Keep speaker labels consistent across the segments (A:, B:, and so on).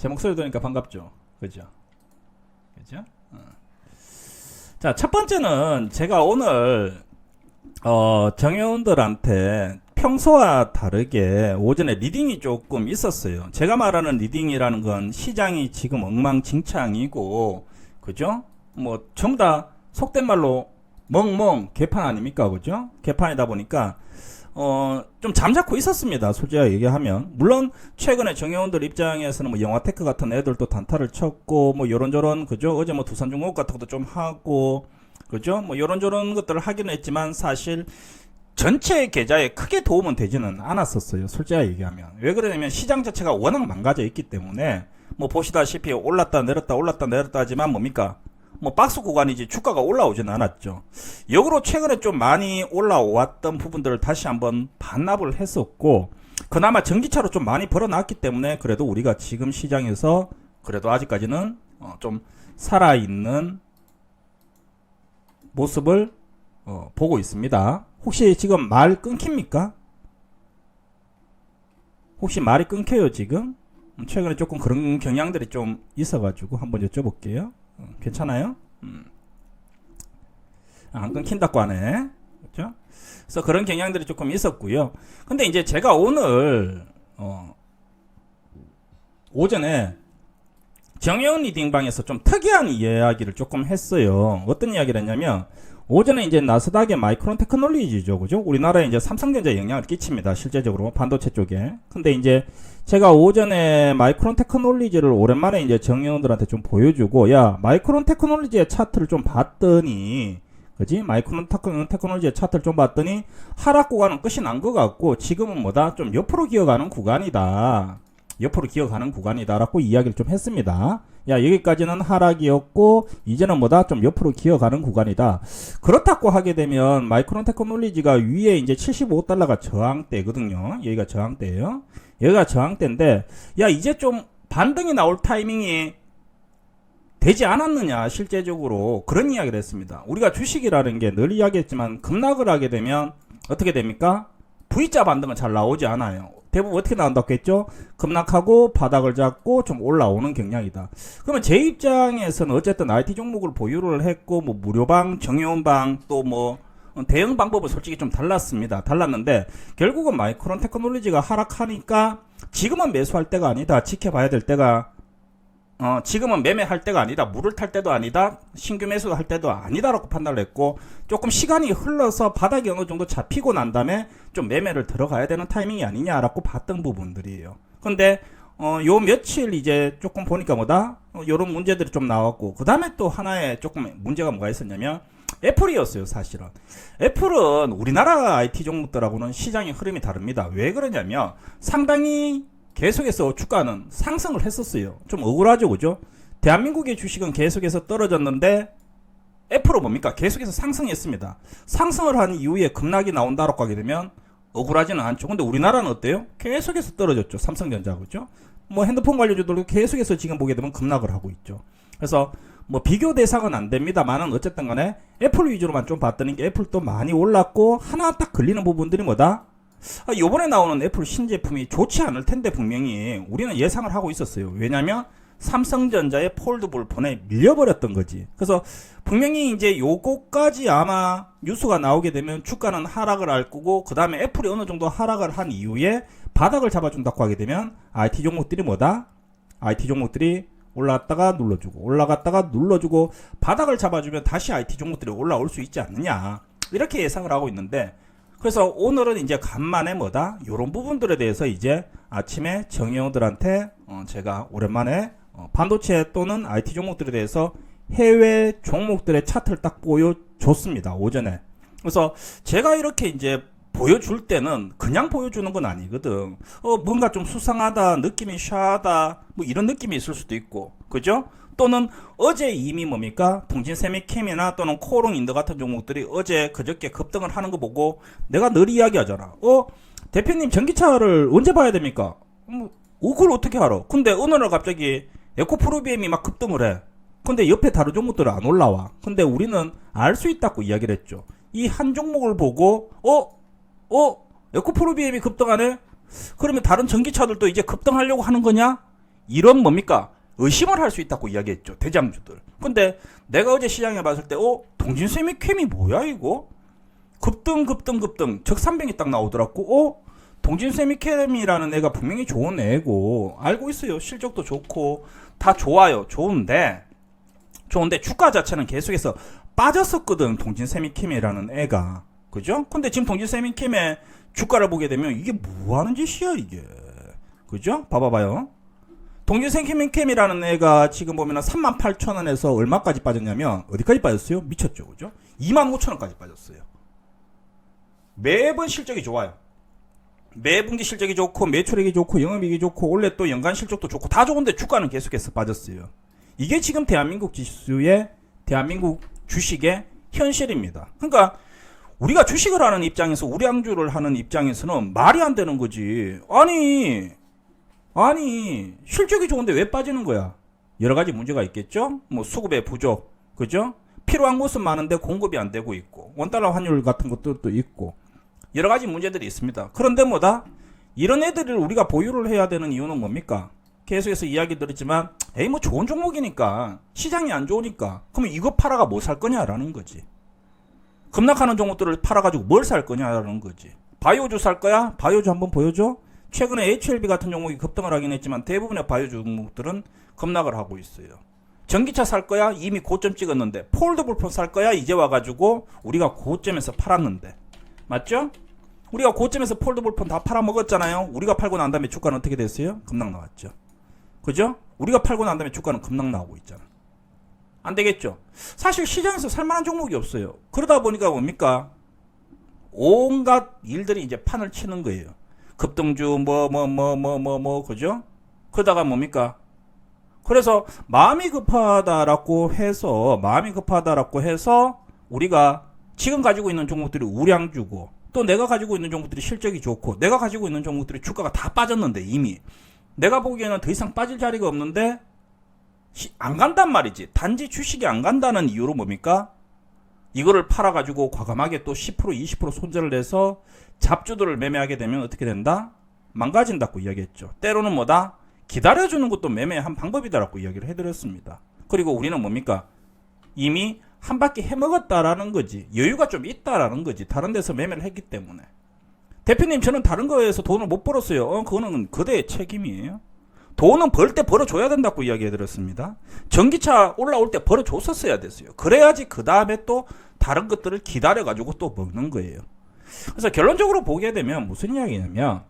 A: 제 목소리 들으니까 반갑죠? 그죠? 그죠? 자, 첫 번째는 제가 오늘 정회원들한테 평소와 다르게 오전에 리딩이 조금 있었어요. 제가 말하는 리딩이라는 건 시장이 지금 엉망진창이고, 그죠? 뭐 전부 다 속된 말로 멍멍 개판 아닙니까? 그죠? 개판이다 보니까 좀 잠자코 있었습니다. 솔직하게 얘기하면. 물론 최근에 정회원들 입장에서는 뭐 영화테크 같은 애들도 단타를 쳤고 뭐 요런저런, 그죠? 어제 뭐 두산중공업 같은 것도 좀 하고, 그죠? 뭐 요런저런 것들을 하기는 했지만 사실 전체 계좌에 크게 도움은 되지는 않았었어요. 솔직하게 얘기하면. 왜 그러냐면 시장 자체가 워낙 망가져 있기 때문에 뭐 보시다시피 올랐다 내렸다 하지만 뭡니까? 뭐 박스 구간이지 주가가 올라오진 않았죠. 역으로 최근에 좀 많이 올라왔던 부분들을 다시 한번 반납을 했었고, 그나마 전기차로 좀 많이 벌어놨기 때문에 그래도 우리가 지금 시장에서 그래도 아직까지는 좀 살아있는 모습을 보고 있습니다. 혹시 지금 말 끊깁니까? 혹시 말이 끊겨요 지금? 최근에 조금 그런 경향들이 좀 있어가지고 한번 여쭤볼게요. 괜찮아요? 안 끊긴다고 하네. 그렇죠? 그래서 그런 경향들이 조금 있었고요. 근데 이제 제가 오늘 오전에 정혜원 리딩방에서 좀 특이한 이야기를 조금 했어요. 어떤 이야기를 했냐면, 오전에 이제 나스닥의 마이크론 테크놀로지죠. 그죠? 우리나라에 이제 삼성전자에 영향을 끼칩니다. 실제적으로 반도체 쪽에. 근데 이제 제가 오전에 마이크론 테크놀로지를 오랜만에 이제 정의원들한테 좀 보여주고, 야, 마이크론 테크놀로지의 차트를 좀 봤더니, 그지? 마이크론 테크놀로지의 차트를 좀 봤더니 하락 구간은 끝이 난 것 같고 지금은 뭐다? 좀 옆으로 기어가는 구간이다. 옆으로 기어가는 구간이다라고 이야기를 좀 했습니다. 야, 여기까지는 하락이었고 이제는 뭐다? 좀 옆으로 기어가는 구간이다. 그렇다고 하게 되면 마이크론 테크놀로지가 위에 이제 $75가 저항대거든요. 여기가 저항대예요. 여기가 저항대인데, 야, 이제 좀 반등이 나올 타이밍이 되지 않았느냐, 실제적으로. 그런 이야기를 했습니다. 우리가 주식이라는 게 늘 이야기했지만 급락을 하게 되면 어떻게 됩니까? V자 반등은 잘 나오지 않아요. 대부분 어떻게 나온다고 했죠? 급락하고 바닥을 잡고 좀 올라오는 경향이다. 그러면 제 입장에서는 어쨌든 IT 종목을 보유를 했고, 뭐 무료방, 정회원방, 또 뭐 대응 방법은 솔직히 좀 달랐는데 결국은 마이크론 테크놀로지가 하락하니까 지금은 매수할 때가 아니다. 지켜봐야 될 때가, 지금은 매매할 때가 아니다. 물을 탈 때도 아니다. 신규 매수를 할 때도 아니다라고 판단을 했고, 조금 시간이 흘러서 바닥이 어느 정도 잡히고 난 다음에 좀 매매를 들어가야 되는 타이밍이 아니냐라고 봤던 부분들이에요. 근데 요 며칠 이제 조금 보니까 뭐다? 요런 문제들이 좀 나왔고, 그 다음에 또 하나의 조금 문제가 뭐가 있었냐면 애플이었어요. 사실은 애플은 우리나라 IT 종목들하고는 시장의 흐름이 다릅니다. 왜 그러냐면 상당히 계속해서 주가는 상승을 했었어요. 좀 억울하죠, 그죠? 대한민국의 주식은 계속해서 떨어졌는데 애플은 뭡니까? 계속해서 상승했습니다. 상승을 한 이후에 급락이 나온다라고 하게 되면 억울하지는 않죠. 근데 우리나라는 어때요? 계속해서 떨어졌죠. 삼성전자, 그죠? 뭐 핸드폰 관련주들도 계속해서 지금 보게 되면 급락을 하고 있죠. 그래서 뭐 비교 대상은 안 됩니다만은 어쨌든 간에 애플 위주로만 좀 봤더니 애플도 많이 올랐고, 하나 딱 걸리는 부분들이 뭐다? 요번에 나오는 애플 신제품이 좋지 않을 텐데 분명히 우리는 예상을 하고 있었어요. 왜냐면 삼성전자의 폴드블 폰에 밀려버렸던 거지. 그래서 분명히 이제 요거까지 아마 뉴스가 나오게 되면 주가는 하락을 할 거고, 그 다음에 애플이 어느 정도 하락을 한 이후에 바닥을 잡아준다고 하게 되면 IT 종목들이 뭐다? IT 종목들이 올라갔다가 눌러주고 올라갔다가 눌러주고 바닥을 잡아주면 다시 IT 종목들이 올라올 수 있지 않느냐, 이렇게 예상을 하고 있는데, 그래서 오늘은 이제 간만에 뭐다? 요런 부분들에 대해서 이제 아침에 정의원들한테 제가 오랜만에 반도체 또는 IT 종목들에 대해서 해외 종목들의 차트를 딱 보여줬습니다. 오전에. 그래서 제가 이렇게 이제 보여줄 때는 그냥 보여주는 건 아니거든. 뭔가 좀 수상하다, 느낌이 샤하다, 뭐 이런 느낌이 있을 수도 있고, 그죠? 또는 어제 이미 뭡니까? 붕진세미캠이나 또는 코롱인더 같은 종목들이 어제 그저께 급등을 하는 거 보고 내가 늘 이야기하잖아. 대표님 전기차를 언제 봐야 됩니까? 그걸 어떻게 알아? 근데 어느 날 갑자기 에코프로비엠이 막 급등을 해. 근데 옆에 다른 종목들은 안 올라와. 근데 우리는 알 수 있다고 이야기를 했죠. 이 한 종목을 보고 에코프로비엠이 급등하네? 그러면 다른 전기차들도 이제 급등하려고 하는 거냐? 이런 뭡니까? 의심을 할 수 있다고 이야기했죠. 대장주들. 근데 내가 어제 시장에 봤을 때 동진세미 캠이 뭐야 이거? 급등 적산병이 딱 나오더라고. 동진세미캠이라는 애가 분명히 좋은 애고 알고 있어요. 실적도 좋고 다 좋아요. 좋은데 주가 자체는 계속해서 빠졌었거든. 동진세미캠이라는 애가. 그죠? 근데 지금 동진세미캠의 주가를 보게 되면 이게 뭐 하는 짓이야 이게. 그죠? 봐봐요. 동진세미캠이라는 애가 지금 보면은 38,000원에서 얼마까지 빠졌냐면 어디까지 빠졌어요? 미쳤죠. 그죠? 25,000원까지 빠졌어요. 매번 실적이 좋아요. 매분기 실적이 좋고 매출액이 좋고 영업이익이 좋고 원래 또 연간 실적도 좋고 다 좋은데 주가는 계속해서 빠졌어요. 이게 지금 대한민국 지수의 대한민국 주식의 현실입니다. 그러니까 우리가 주식을 하는 입장에서 우량주를 하는 입장에서는 말이 안 되는 거지. 아니 실적이 좋은데 왜 빠지는 거야? 여러 가지 문제가 있겠죠. 뭐 수급의 부족, 그죠? 필요한 것은 많은데 공급이 안 되고 있고 원달러 환율 같은 것들도 있고 여러 가지 문제들이 있습니다. 그런데 이런 애들을 우리가 보유를 해야 되는 이유는 뭡니까? 계속해서 이야기 드렸지만 뭐 좋은 종목이니까 시장이 안 좋으니까 그러면 이거 팔아가 뭐 살 거냐라는 거지. 급락하는 종목들을 팔아가지고 뭘 살 거냐라는 거지. 바이오주 살 거야? 바이오주 한번 보여줘. 최근에 HLB 같은 종목이 급등을 하긴 했지만 대부분의 바이오주 종목들은 급락을 하고 있어요. 전기차 살 거야? 이미 고점 찍었는데. 폴더블폰 살 거야? 이제 와가지고 우리가 고점에서 팔았는데. 맞죠? 우리가 고점에서 폴더블폰 다 팔아먹었잖아요. 우리가 팔고 난 다음에 주가는 어떻게 됐어요? 급락 나왔죠. 그죠? 우리가 팔고 난 다음에 주가는 급락 나오고 있잖아. 안 되겠죠? 사실 시장에서 살만한 종목이 없어요. 그러다 보니까 뭡니까? 온갖 일들이 이제 판을 치는 거예요. 급등주 그죠? 그러다가 뭡니까? 그래서 마음이 급하다라고 해서 우리가 지금 가지고 있는 종목들이 우량주고 또 내가 가지고 있는 종목들이 실적이 좋고 내가 가지고 있는 종목들이 주가가 다 빠졌는데 이미 내가 보기에는 더 이상 빠질 자리가 없는데 안 간단 말이지. 단지 주식이 안 간다는 이유로 뭡니까? 이거를 팔아가지고 과감하게 또 10% 20% 손절을 해서 잡주들을 매매하게 되면 어떻게 된다? 망가진다고 이야기했죠. 때로는 기다려주는 것도 매매의 한 방법이다라고 이야기를 해드렸습니다. 그리고 우리는 뭡니까? 이미 한 바퀴 해먹었다라는 거지. 여유가 좀 있다라는 거지. 다른 데서 매매를 했기 때문에. 대표님 저는 다른 거에서 돈을 못 벌었어요. 그거는 그대의 책임이에요. 돈은 벌 때 벌어줘야 된다고 이야기해드렸습니다. 전기차 올라올 때 벌어줬었어야 됐어요. 그래야지 그 다음에 또 다른 것들을 기다려가지고 또 먹는 거예요. 그래서 결론적으로 보게 되면 무슨 이야기냐면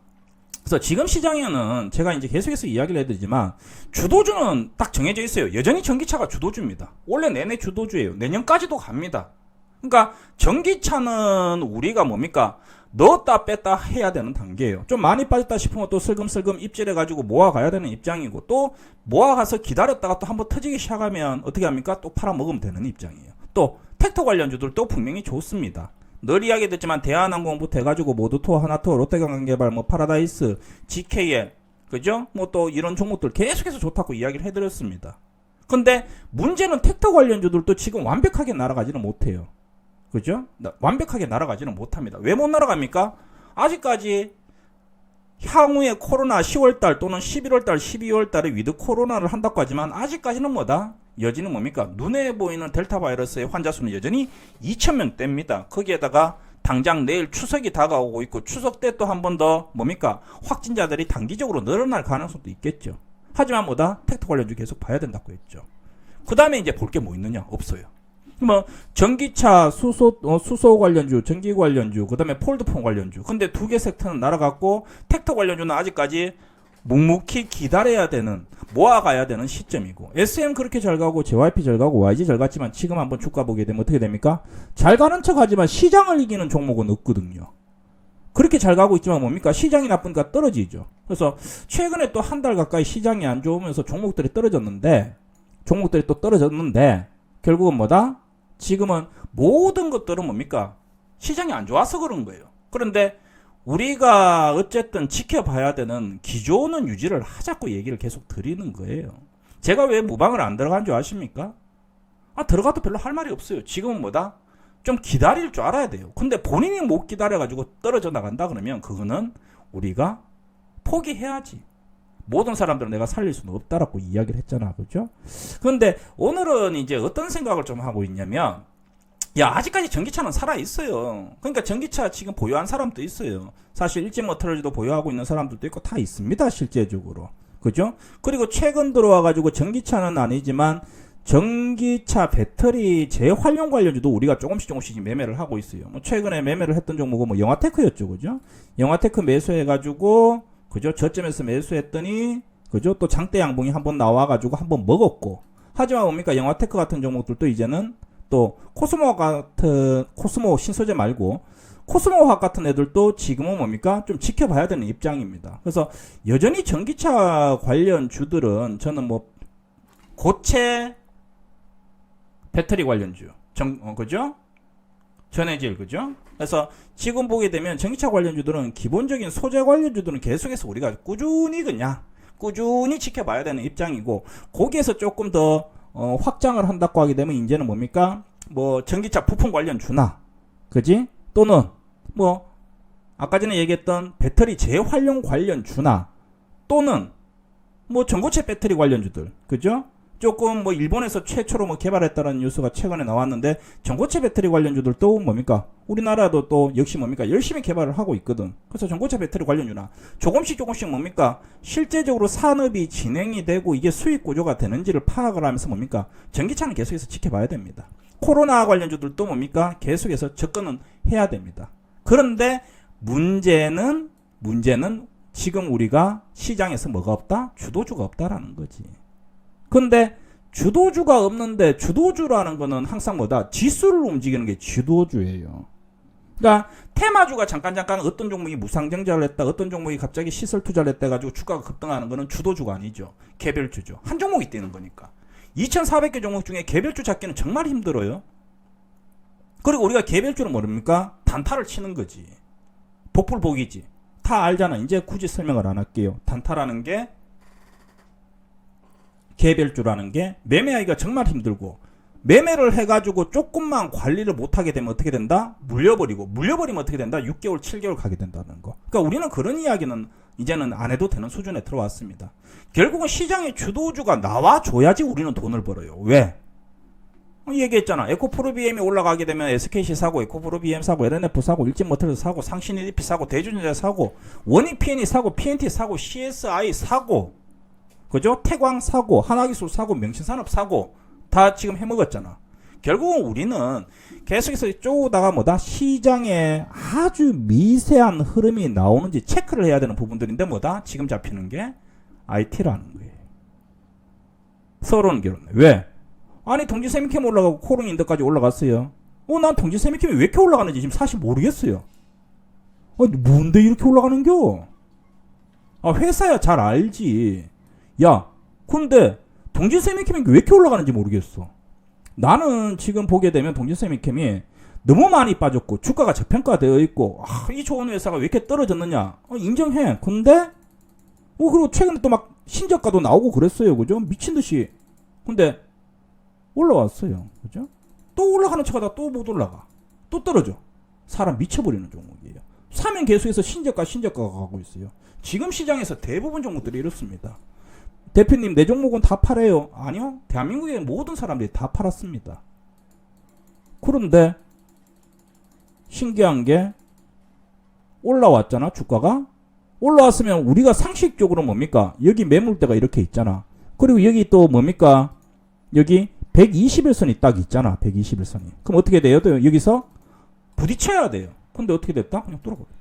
A: 그래서 지금 시장에는 제가 이제 계속해서 이야기를 해드리지만 주도주는 딱 정해져 있어요. 여전히 전기차가 주도주입니다. 원래 내내 주도주예요. 내년까지도 갑니다. 그러니까 전기차는 우리가 뭡니까? 넣었다 뺐다 해야 되는 단계예요. 좀 많이 빠졌다 싶으면 또 슬금슬금 입질해가지고 모아가야 되는 입장이고 또 모아가서 기다렸다가 또 한번 터지기 시작하면 어떻게 합니까? 또 팔아먹으면 되는 입장이에요. 또 텍터 관련주들도 분명히 좋습니다. 늘 이야기 듣지만 대한항공부터 해가지고 모두토, 하나토, 롯데관광개발, 파라다이스, GKL, 그죠? 또 이런 종목들 계속해서 좋다고 이야기를 해드렸습니다. 근데 문제는 텍터 관련주들도 지금 완벽하게 날아가지는 못해요. 그죠? 완벽하게 날아가지는 못합니다. 왜 못 날아갑니까? 아직까지 향후에 코로나 10월달 또는 11월달, 12월달에 위드 코로나를 한다고 하지만 아직까지는 여지는 뭡니까? 눈에 보이는 델타 바이러스의 환자 수는 여전히 2,000명대입니다. 거기에다가 당장 내일 추석이 다가오고 있고 추석 때 또 한 번 더 확진자들이 단기적으로 늘어날 가능성도 있겠죠. 하지만 텍터 관련주 계속 봐야 된다고 했죠. 그 다음에 이제 볼 게 뭐 있느냐? 없어요. 전기차, 수소 관련주, 전기 관련주, 그 다음에 폴드폰 관련주. 근데 두 개 섹터는 날아갔고 텍터 관련주는 아직까지 묵묵히 기다려야 되는, 모아가야 되는 시점이고, SM 그렇게 잘 가고 JYP 잘 가고 YG 잘 갔지만 지금 한번 주가 보게 되면 어떻게 됩니까? 잘 가는 척 하지만 시장을 이기는 종목은 없거든요. 그렇게 잘 가고 있지만 뭡니까? 시장이 나쁘니까 떨어지죠. 그래서 최근에 또 한 달 가까이 시장이 안 좋으면서 종목들이 떨어졌는데 결국은 지금은 모든 것들은 뭡니까? 시장이 안 좋아서 그런 거예요. 그런데 우리가 어쨌든 지켜봐야 되는 기조는 유지를 하자고 얘기를 계속 드리는 거예요. 제가 왜 무방을 안 들어간 줄 아십니까? 들어가도 별로 할 말이 없어요. 지금은 좀 기다릴 줄 알아야 돼요. 근데 본인이 못 기다려가지고 떨어져 나간다 그러면 그거는 우리가 포기해야지. 모든 사람들은 내가 살릴 수는 없다라고 이야기를 했잖아. 그죠? 그런데 오늘은 이제 어떤 생각을 좀 하고 있냐면, 야, 아직까지 전기차는 살아있어요. 그러니까 전기차 지금 보유한 사람도 있어요. 사실 일진모터리도 보유하고 있는 사람들도 있고 다 있습니다, 실제적으로. 그죠? 그리고 최근 들어와가지고 전기차는 아니지만 전기차 배터리 재활용 관련주도 우리가 조금씩 매매를 하고 있어요. 뭐 최근에 매매를 했던 종목은 뭐 영화테크였죠. 그죠? 영화테크 매수해가지고, 그죠? 저점에서 매수했더니, 그죠? 또 장대 양봉이 한번 나와가지고 한번 먹었고. 하지만 뭡니까? 영화테크 같은 종목들도 이제는 또 코스모 같은, 코스모 신소재 말고 코스모화학 같은 애들도 지금은 뭡니까? 좀 지켜봐야 되는 입장입니다. 그래서 여전히 전기차 관련 주들은 저는 뭐 고체 배터리 관련주, 그죠? 전해질, 그죠? 그래서 지금 보게 되면 전기차 관련주들은 기본적인 소재 관련주들은 계속해서 우리가 꾸준히 지켜봐야 되는 입장이고, 거기에서 조금 더 확장을 한다고 하게 되면 이제는 뭡니까? 뭐 전기차 부품 관련주나, 그지? 또는 뭐 아까 전에 얘기했던 배터리 재활용 관련주나, 또는 뭐 전고체 배터리 관련주들, 그죠? 조금 뭐 일본에서 최초로 뭐 개발했다는 뉴스가 최근에 나왔는데, 전고체 배터리 관련주들도 뭡니까? 우리나라도 또 역시 뭡니까? 열심히 개발을 하고 있거든. 그래서 전고체 배터리 관련주나 조금씩 뭡니까? 실제적으로 산업이 진행이 되고 이게 수익 구조가 되는지를 파악을 하면서 뭡니까? 전기차는 계속해서 지켜봐야 됩니다. 코로나 관련주들도 뭡니까? 계속해서 접근은 해야 됩니다. 그런데 문제는 지금 우리가 시장에서 뭐가 없다? 주도주가 없다라는 거지. 근데 주도주가 없는데, 주도주라는 거는 항상 뭐다? 지수를 움직이는 게 주도주예요. 그러니까 테마주가 잠깐 어떤 종목이 무상증자를 했다, 어떤 종목이 갑자기 시설 투자를 했다 가지고 주가가 급등하는 거는 주도주가 아니죠. 개별주죠. 한 종목이 뛰는 거니까. 2,400개 종목 중에 개별주 찾기는 정말 힘들어요. 그리고 우리가 개별주는 뭡니까? 단타를 치는 거지. 복불복이지. 다 알잖아. 이제 굳이 설명을 안 할게요. 단타라는 게, 개별주라는 게 매매하기가 정말 힘들고, 매매를 해가지고 조금만 관리를 못하게 되면 어떻게 된다? 물려버리면 어떻게 된다? 6개월, 7개월 가게 된다는 거. 그러니까 우리는 그런 이야기는 이제는 안 해도 되는 수준에 들어왔습니다. 결국은 시장의 주도주가 나와줘야지 우리는 돈을 벌어요. 왜? 얘기했잖아. 에코프로비엠이 올라가게 되면 SKC 사고, 에코프로비엠 사고, LNF 사고, 일진모터리스 사고, 상신EDP 사고, 대주전자 사고, 원익PNE 사고, PNT 사고, CSI 사고, 그죠? 태광 사고, 하나기술 사고, 명신산업 사고, 다 지금 해먹었잖아. 결국은 우리는 계속해서 쪼다가 뭐다? 시장에 아주 미세한 흐름이 나오는지 체크를 해야 되는 부분들인데 뭐다? 지금 잡히는 게 IT라는 거예요. 서러운 결론. 왜? 아니, 동지세미캠 올라가고 코롱인더까지 올라갔어요. 난 동지세미캠이 왜 이렇게 올라가는지 지금 사실 모르겠어요. 아니, 뭔데 이렇게 올라가는겨? 회사야 잘 알지. 야, 근데 동지세미캠이 왜 이렇게 올라가는지 모르겠어. 나는 지금 보게 되면 동지세미캠이 너무 많이 빠졌고 주가가 저평가되어 있고, 이 좋은 회사가 왜 이렇게 떨어졌느냐? 인정해. 근데 그리고 최근에 또 막 신저가도 나오고 그랬어요. 그죠? 미친듯이. 근데 올라왔어요. 그죠? 또 올라가는 척하다 또 못 올라가. 또 떨어져. 사람 미쳐버리는 종목이에요. 사면 계속해서 신저가가 가고 있어요. 지금 시장에서 대부분 종목들이 이렇습니다. 대표님, 내 종목은 다 팔아요. 아니요. 대한민국의 모든 사람들이 다 팔았습니다. 그런데 신기한 게 올라왔잖아. 주가가. 올라왔으면 우리가 상식적으로 뭡니까? 여기 매물대가 이렇게 있잖아. 그리고 여기 또 뭡니까? 여기 121선이 딱 있잖아. 121선이. 그럼 어떻게 돼요? 또 여기서 부딪혀야 돼요. 근데 어떻게 됐다? 그냥 뚫어버려요.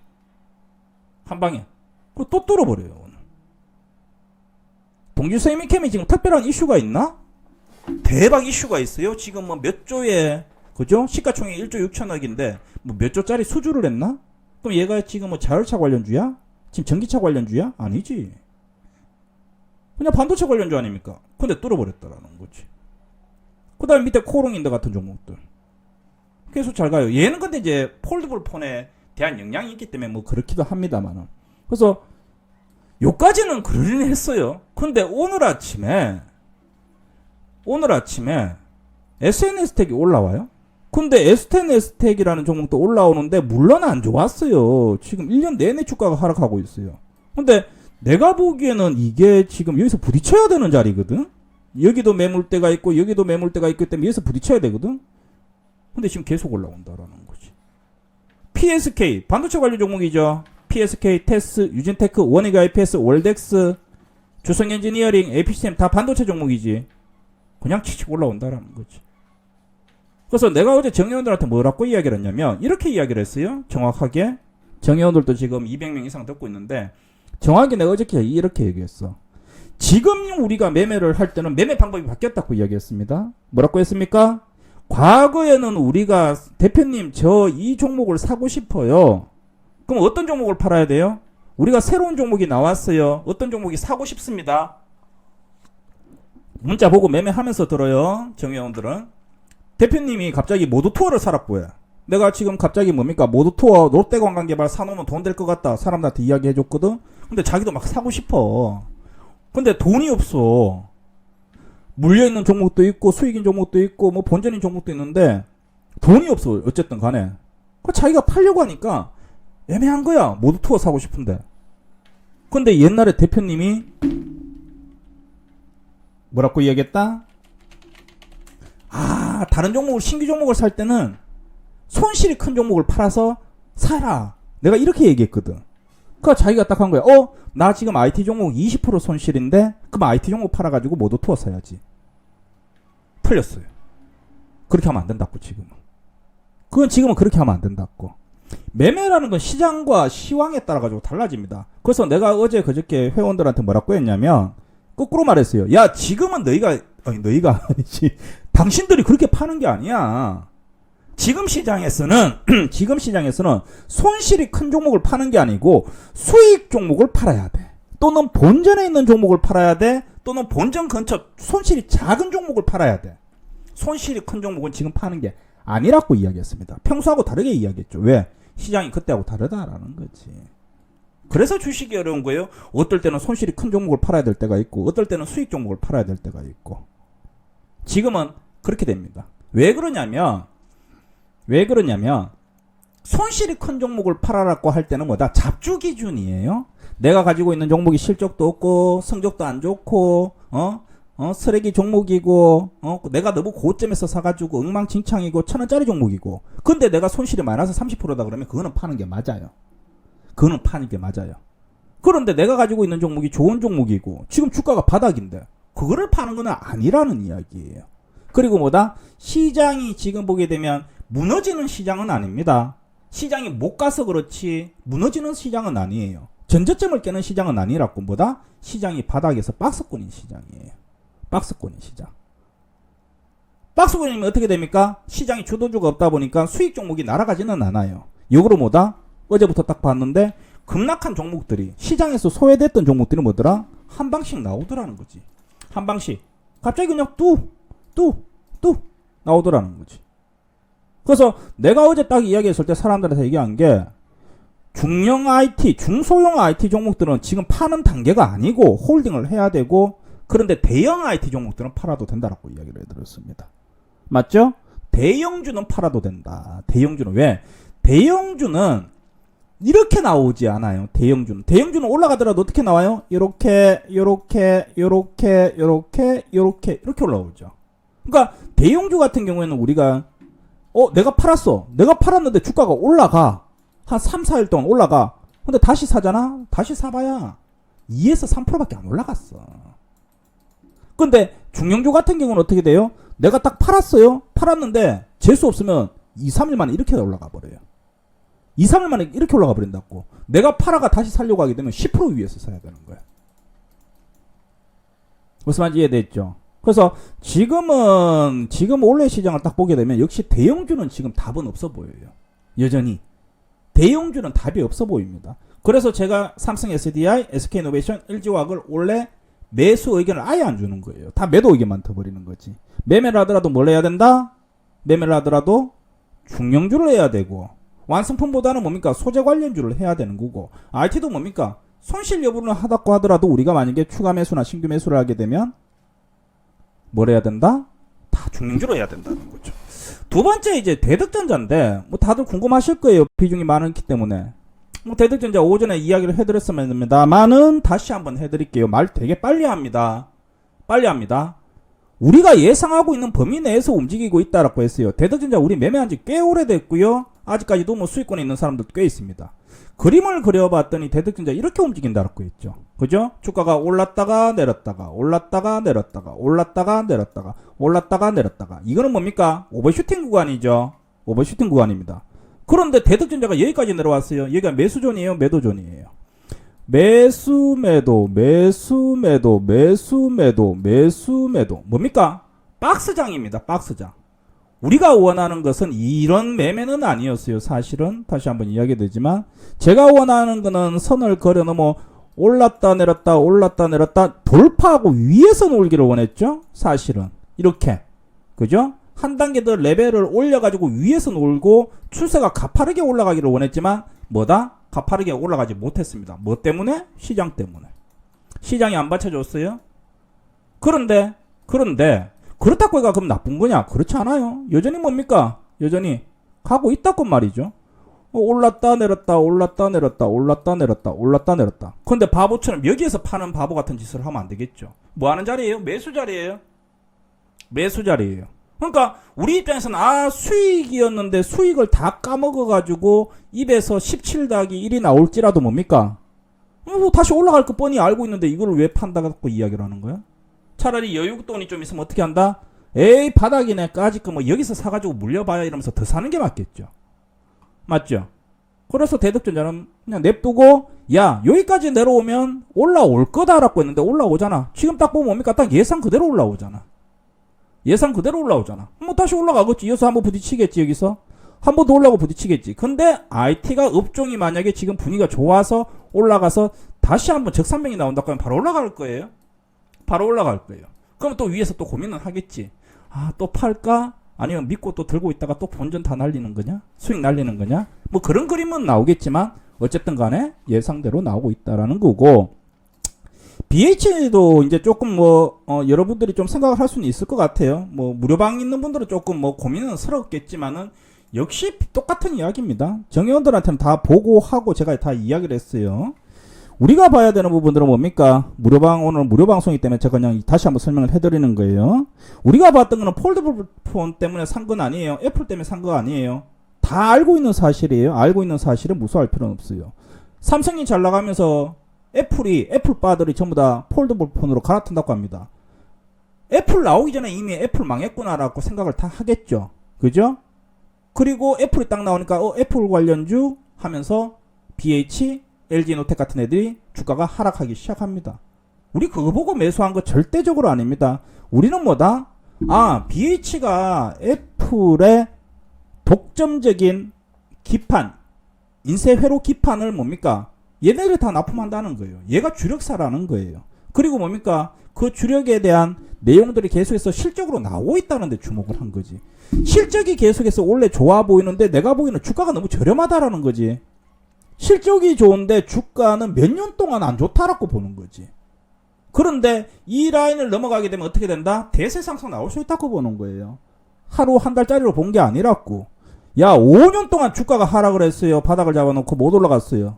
A: 한 방에. 그리고 또 뚫어버려요. 오늘. 동지세미캠이 지금 특별한 이슈가 있나? 대박 이슈가 있어요. 지금 뭐 몇 조에, 그죠? 시가총액 1조 6천억인데 뭐 몇 조짜리 수주를 했나? 그럼 얘가 지금 뭐 자율차 관련주야? 지금 전기차 관련주야? 아니지. 그냥 반도체 관련주 아닙니까? 근데 뚫어버렸다라는 거지. 그 다음에 밑에 코롱인더 같은 종목들 계속 잘 가요. 얘는 근데 이제 폴더블 폰에 대한 영향이 있기 때문에 뭐 그렇기도 합니다만은. 그래서 요까지는 그러긴 했어요. 근데 오늘 아침에 SNS텍이 올라와요. 근데 SNS텍이라는 종목도 올라오는데 물론 안 좋았어요. 지금 1년 내내 주가가 하락하고 있어요. 근데 내가 보기에는 이게 지금 여기서 부딪혀야 되는 자리거든. 여기도 매물대가 있고 여기도 매물대가 있기 때문에 여기서 부딪혀야 되거든. 근데 지금 계속 올라온다라는 거지. PSK 반도체 관련 종목이죠. PSK, 테스, 유진테크, 원익 IPS, 월덱스, 주성엔지니어링, APCM 다 반도체 종목이지. 그냥 치치 올라온다라는 거지. 그래서 내가 어제 정의원들한테 뭐라고 이야기를 했냐면 이렇게 이야기를 했어요. 정확하게. 정의원들도 지금 200명 이상 듣고 있는데 정확하게 내가 어저께 이렇게 얘기했어. 지금 우리가 매매를 할 때는 매매 방법이 바뀌었다고 이야기했습니다. 뭐라고 했습니까? 과거에는 우리가 대표님 저 이 종목을 사고 싶어요. 그럼 어떤 종목을 팔아야 돼요? 우리가 새로운 종목이 나왔어요. 어떤 종목이 사고 싶습니다. 문자 보고 매매하면서 들어요. 정회원들은. 대표님이 갑자기 모두투어를 사라고 해. 내가 지금 갑자기 뭡니까? 모두투어 롯데관광개발 사놓으면 돈 될 것 같다. 사람들한테 이야기해줬거든. 근데 자기도 막 사고 싶어. 근데 돈이 없어. 물려있는 종목도 있고 수익인 종목도 있고 뭐 본전인 종목도 있는데 돈이 없어. 어쨌든 간에. 자기가 팔려고 하니까 애매한 거야. 모두투어 사고 싶은데. 근데 옛날에 대표님이 뭐라고 이야기했다? 다른 종목을 신규 종목을 살 때는 손실이 큰 종목을 팔아서 사라. 내가 이렇게 얘기했거든. 그러니까 자기가 딱 한 거야. 나 지금 IT 종목 20% 손실인데 그럼 IT 종목 팔아가지고 모두투어 사야지. 틀렸어요. 그렇게 하면 안 된다고 지금은. 그건 지금은 그렇게 하면 안 된다고. 매매라는 건 시장과 시황에 따라 가지고 달라집니다. 그래서 내가 어제 그저께 회원들한테 뭐라고 했냐면 거꾸로 말했어요. 야 지금은 너희가 아니지. 당신들이 그렇게 파는 게 아니야. 지금 시장에서는 손실이 큰 종목을 파는 게 아니고 수익 종목을 팔아야 돼. 또는 본전에 있는 종목을 팔아야 돼. 또는 본전 근처 손실이 작은 종목을 팔아야 돼. 손실이 큰 종목은 지금 파는 게 아니라고 이야기했습니다. 평소하고 다르게 이야기했죠. 왜? 시장이 그때하고 다르다라는 거지. 그래서 주식이 어려운 거예요. 어떨 때는 손실이 큰 종목을 팔아야 될 때가 있고 어떨 때는 수익 종목을 팔아야 될 때가 있고. 지금은 그렇게 됩니다. 왜 그러냐면 손실이 큰 종목을 팔아라고 할 때는 뭐다? 잡주 기준이에요. 내가 가지고 있는 종목이 실적도 없고 성적도 안 좋고 쓰레기 종목이고 내가 너무 고점에서 사가지고 엉망진창이고 1,000원짜리 종목이고 근데 내가 손실이 마이너스 30%다 그러면 그거는 파는 게 맞아요. 그런데 내가 가지고 있는 종목이 좋은 종목이고 지금 주가가 바닥인데 그거를 파는 건 아니라는 이야기예요. 그리고 뭐다? 시장이 지금 보게 되면 무너지는 시장은 아닙니다. 시장이 못 가서 그렇지 무너지는 시장은 아니에요. 전저점을 깨는 시장은 아니라고. 뭐다? 시장이 바닥에서 박스권인 시장이에요. 박스권인 시장. 박스권이면 어떻게 됩니까? 시장이 주도주가 없다 보니까 수익 종목이 날아가지는 않아요. 역으로 뭐다? 어제부터 딱 봤는데 급락한 종목들이 시장에서 소외됐던 종목들이 뭐더라? 한 방씩 나오더라는 거지. 한 방씩. 갑자기 그냥 뚝 나오더라는 거지. 그래서 내가 어제 딱 이야기했을 때 사람들한테 얘기한 게 중형 IT, 중소형 IT 종목들은 지금 파는 단계가 아니고 홀딩을 해야 되고 그런데 대형 IT 종목들은 팔아도 된다라고 이야기를 해드렸습니다. 맞죠? 대형주는 팔아도 된다. 대형주는 왜? 대형주는 이렇게 나오지 않아요. 대형주는 올라가더라도 어떻게 나와요? 이렇게 올라오죠. 그러니까 대형주 같은 경우에는 우리가 내가 팔았는데 주가가 올라가. 한 3, 4일 동안 올라가. 근데 다시 사잖아? 다시 사봐야 2에서 3%밖에 안 올라갔어. 근데 중형주 같은 경우는 어떻게 돼요? 내가 딱 팔았는데 재수 없으면 2, 3일 만에 이렇게 올라가 버려요. 2, 3일 만에 이렇게 올라가 버린다고. 내가 팔아가 다시 살려고 하게 되면 10% 위에서 사야 되는 거야. 무슨 말인지 이해됐죠? 그래서 지금 올해 시장을 딱 보게 되면 역시 대형주는 지금 답은 없어 보여요. 여전히. 대형주는 답이 없어 보입니다. 그래서 제가 삼성 SDI, SK이노베이션, LG화학을 원래 매수 의견을 아예 안 주는 거예요. 다 매도 의견만 터버리는 거지. 매매를 하더라도 뭘 해야 된다? 매매를 하더라도 중형주를 해야 되고 완성품보다는 뭡니까? 소재 관련주를 해야 되는 거고 IT도 뭡니까? 손실 여부를 하다고 하더라도 우리가 만약에 추가 매수나 신규 매수를 하게 되면 뭘 해야 된다? 다 중형주로 해야 된다는 거죠. 두 번째 이제 대덕전자인데 뭐 다들 궁금하실 거예요. 비중이 많기 때문에. 대덕전자 오전에 이야기를 해드렸습니다만은 다시 한번 해드릴게요. 말 되게 빨리 합니다. 빨리 합니다. 우리가 예상하고 있는 범위 내에서 움직이고 있다라고 했어요. 대덕전자 우리 매매한 지 꽤 오래됐고요. 아직까지도 뭐 수익권에 있는 사람들도 꽤 있습니다. 그림을 그려봤더니 대덕전자 이렇게 움직인다라고 했죠. 그죠? 주가가 올랐다가 내렸다가 올랐다가 내렸다가 올랐다가 내렸다가 올랐다가 내렸다가 이거는 뭡니까? 오버슈팅 구간이죠. 오버슈팅 구간입니다. 그런데 대덕전자가 여기까지 내려왔어요. 여기가 매수존이에요, 매도존이에요. 매수 매도 매수 매도 매수 매도 매수 매도 뭡니까? 박스장입니다. 박스장. 우리가 원하는 것은 이런 매매는 아니었어요. 사실은 다시 한번 이야기되지만 제가 원하는 거는 선을 그려 넘어 올랐다 내렸다 올랐다 내렸다 돌파하고 위에서 놀기를 원했죠. 사실은 이렇게 그죠? 한 단계 더 레벨을 올려가지고 위에서 놀고 추세가 가파르게 올라가기를 원했지만 뭐다? 가파르게 올라가지 못했습니다. 뭐 때문에? 시장 때문에. 시장이 안 받쳐줬어요. 그런데 그렇다고 해가 그럼 나쁜 거냐? 그렇지 않아요. 여전히 뭡니까? 여전히 가고 있다고 말이죠. 올랐다 내렸다 올랐다 내렸다 올랐다 내렸다 올랐다 내렸다. 그런데 바보처럼 여기에서 파는 바보 같은 짓을 하면 안 되겠죠. 뭐 하는 자리예요? 매수 자리예요. 매수 자리예요. 그러니까 우리 입장에서는 수익이었는데 수익을 다 까먹어가지고 입에서 17-1이 나올지라도 뭡니까? 다시 올라갈 거 뻔히 알고 있는데 이걸 왜 판다고 이야기를 하는 거야? 차라리 여유돈이 좀 있으면 어떻게 한다? 에이 바닥이네 까짓 거 뭐 여기서 사가지고 물려봐야 이러면서 더 사는 게 맞겠죠. 맞죠? 그래서 대덕전자는 그냥 냅두고 야 여기까지 내려오면 올라올 거다라고 했는데 올라오잖아. 지금 딱 보면 뭡니까? 딱 예상 그대로 올라오잖아. 예상 그대로 올라오잖아. 뭐 다시 올라가겠지. 여기서 한번 부딪히겠지. 여기서 한 번 더 올라가고 부딪히겠지. 근데 IT가 업종이 만약에 지금 분위기가 좋아서 올라가서 다시 한번 적산병이 나온다고 하면 바로 올라갈 거예요. 바로 올라갈 거예요. 그럼 또 위에서 또 고민은 하겠지. 또 팔까? 아니면 믿고 또 들고 있다가 또 본전 다 날리는 거냐? 수익 날리는 거냐? 뭐 그런 그림은 나오겠지만 어쨌든 간에 예상대로 나오고 있다라는 거고, BH도 이제 조금 여러분들이 좀 생각을 할 수는 있을 것 같아요. 뭐 무료방 있는 분들은 조금 고민은 스럽겠지만은 역시 똑같은 이야기입니다. 정회원들한테는 다 보고하고 제가 다 이야기를 했어요. 우리가 봐야 되는 부분들은 뭡니까? 오늘 무료 방송이기 때문에 제가 그냥 다시 한번 설명을 해드리는 거예요. 우리가 봤던 거는 폴더폰 때문에 산 건 아니에요. 애플 때문에 산 거 아니에요. 다 알고 있는 사실이에요. 알고 있는 사실은 무서워할 필요는 없어요. 삼성이 잘 나가면서 애플 바들이 전부 다 폴더폰으로 갈아탄다고 합니다. 애플 나오기 전에 이미 애플 망했구나라고 생각을 다 하겠죠. 그죠? 그리고 애플이 딱 나오니까 애플 관련주 하면서 BH, LG노텍 같은 애들이 주가가 하락하기 시작합니다. 우리 그거 보고 매수한 거 절대적으로 아닙니다. 우리는 뭐다? BH가 애플의 독점적인 기판, 인쇄 회로 기판을 뭡니까? 얘네를 다 납품한다는 거예요. 얘가 주력사라는 거예요. 그리고 뭡니까? 그 주력에 대한 내용들이 계속해서 실적으로 나오고 있다는데 주목을 한 거지. 실적이 계속해서 원래 좋아 보이는데 내가 보기에는 주가가 너무 저렴하다라는 거지. 실적이 좋은데 주가는 몇 년 동안 안 좋다라고 보는 거지. 그런데 이 라인을 넘어가게 되면 어떻게 된다? 대세 상승 나올 수 있다고 보는 거예요. 하루 한 달짜리로 본 게 아니라고. 야 5년 동안 주가가 하락을 했어요. 바닥을 잡아놓고 못 올라갔어요.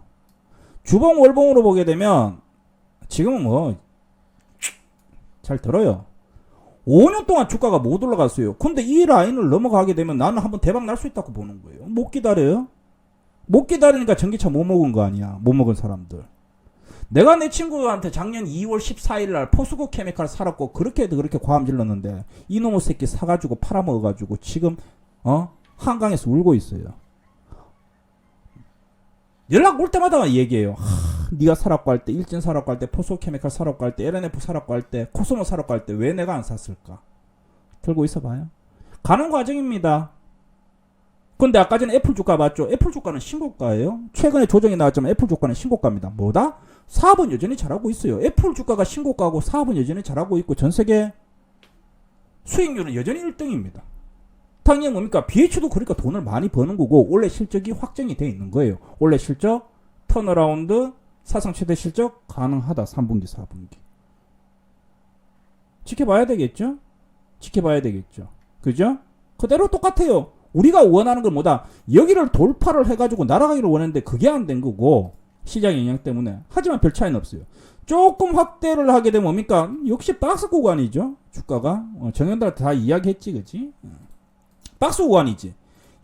A: 주봉 월봉으로 보게 되면 지금은 잘 들어요. 5년 동안 주가가 못 올라갔어요. 근데 이 라인을 넘어가게 되면 나는 한번 대박 날 수 있다고 보는 거예요. 못 기다려요. 못 기다리니까 전기차 못 먹은 거 아니야. 못 먹은 사람들. 내가 내 친구한테 작년 2월 14일 날 포스코 케미칼 살았고 그렇게 과음 질렀는데 이놈의 새끼 사가지고 팔아먹어가지고 지금 한강에서 울고 있어요. 연락 올 때마다 얘기해요. 네가 사라고 할 때, 일진 사라고 할 때, 포스코 케미칼 사라고 할 때, LNF 사라고 할 때, 코스모 사라고 할 때 왜 내가 안 샀을까? 들고 있어봐요. 가는 과정입니다. 근데 아까 전에 애플 주가 봤죠? 애플 주가는 신고가예요. 최근에 조정이 나왔지만 애플 주가는 신고가입니다. 뭐다? 사업은 여전히 잘하고 있어요. 애플 주가가 신고가고 사업은 여전히 잘하고 있고 전세계 수익률은 여전히 1등입니다. 당연히 뭡니까? BH도 그러니까 돈을 많이 버는 거고 원래 실적이 확정이 돼 있는 거예요. 원래 실적, 턴어라운드, 사상 최대 실적 가능하다. 3분기, 4분기. 지켜봐야 되겠죠? 지켜봐야 되겠죠. 그죠? 그대로 똑같아요.
B: 우리가 원하는 건 뭐다? 여기를 돌파를 해가지고 날아가기를 원했는데 그게 안 된 거고 시장 영향 때문에. 하지만 별 차이는 없어요. 조금 확대를 하게 되면 뭡니까? 역시 박스 구간이죠. 주가가 정현들한테 다 이야기했지, 그치? 박스 구간이지.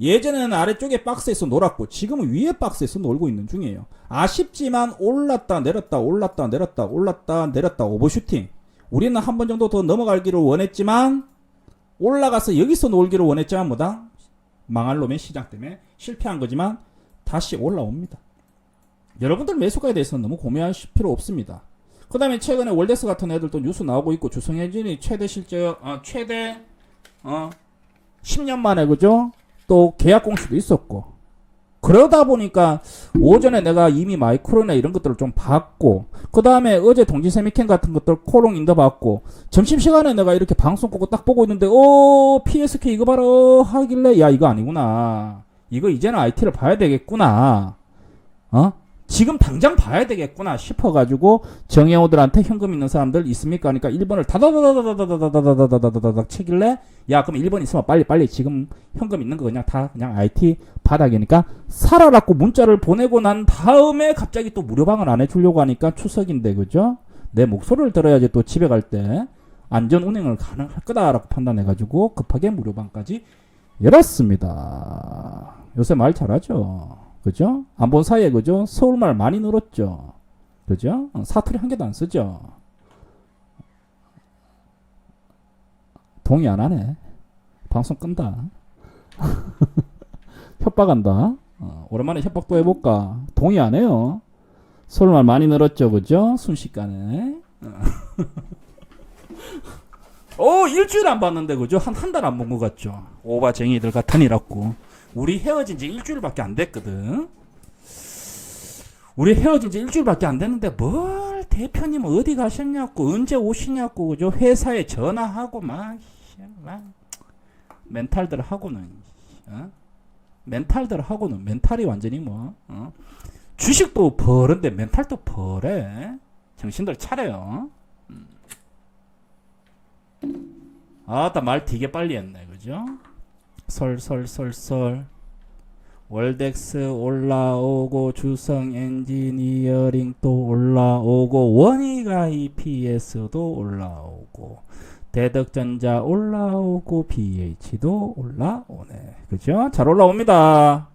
B: 예전에는 아래쪽에 박스에서 놀았고 지금은 위에 박스에서 놀고 있는 중이에요. 아쉽지만 올랐다 내렸다 올랐다 내렸다 올랐다 내렸다 오버슈팅. 우리는 한 번 정도 더 넘어가기를 원했지만 올라가서 여기서 놀기를 원했지만 뭐다? 망할 놈의 시장 때문에 실패한 거지만 다시 올라옵니다. 여러분들 매수가에 대해서는 너무 고민하실 필요 없습니다. 그 다음에 최근에 월덱스 같은 애들도 뉴스 나오고 있고 주성현진이 최대 실적 최대 10년 만에 그죠? 또 계약 공시도 있었고 그러다 보니까 오전에 내가 이미 마이크로나 이런 것들을 좀 봤고 그 다음에 어제 동지세미캔 같은 것들 코롱 인더 봤고 점심시간에 내가 이렇게 방송 끄고 딱 보고 있는데 PSK 이거 봐라 하길래 야 이거 아니구나 이거 이제는 IT를 봐야 되겠구나 지금 당장 봐야 되겠구나 싶어가지고 정혜호들한테 현금 있는 사람들 있습니까? 그러니까 1번을 다다다다다다다다다다다다다닥 치길래 야 그럼 1번 있으면 빨리 지금 현금 있는 거 그냥 다 그냥 IT 바닥이니까 사라라고 문자를 보내고 난 다음에 갑자기 또 무료방을 안 해주려고 하니까 추석인데 그죠? 내 목소리를 들어야지 또 집에 갈 때 안전 운행을 가능할 거다라고 판단해가지고 급하게 무료방까지 열었습니다. 요새 말 잘하죠? 그죠? 안 본 사이에 그죠? 서울말 많이 늘었죠. 그죠? 사투리 한 개도 안 쓰죠. 동의 안 하네. 방송 끈다. 협박한다. 오랜만에 협박도 해볼까? 동의 안 해요. 서울말 많이 늘었죠. 그죠? 순식간에. 일주일 안 봤는데 그죠? 한 달 안 본 것 같죠? 오바쟁이들 같으니라고. 우리 헤어진 지 일주일밖에 안 됐거든. 우리 헤어진 지 일주일밖에 안 됐는데 뭘 대표님 어디 가셨냐고 언제 오시냐고 그죠? 회사에 전화하고 막 멘탈들 하고는 멘탈들 하고는 멘탈이 완전히 주식도 버른데 멘탈도 버래. 정신들 차려요. 아따 말 되게 빨리 했네 그죠? 설설설설 월덱스 올라오고 주성 엔지니어링 또 올라오고 원희가 EPS도 올라오고 대덕전자 올라오고 BH도 올라오네 그죠? 잘 올라옵니다.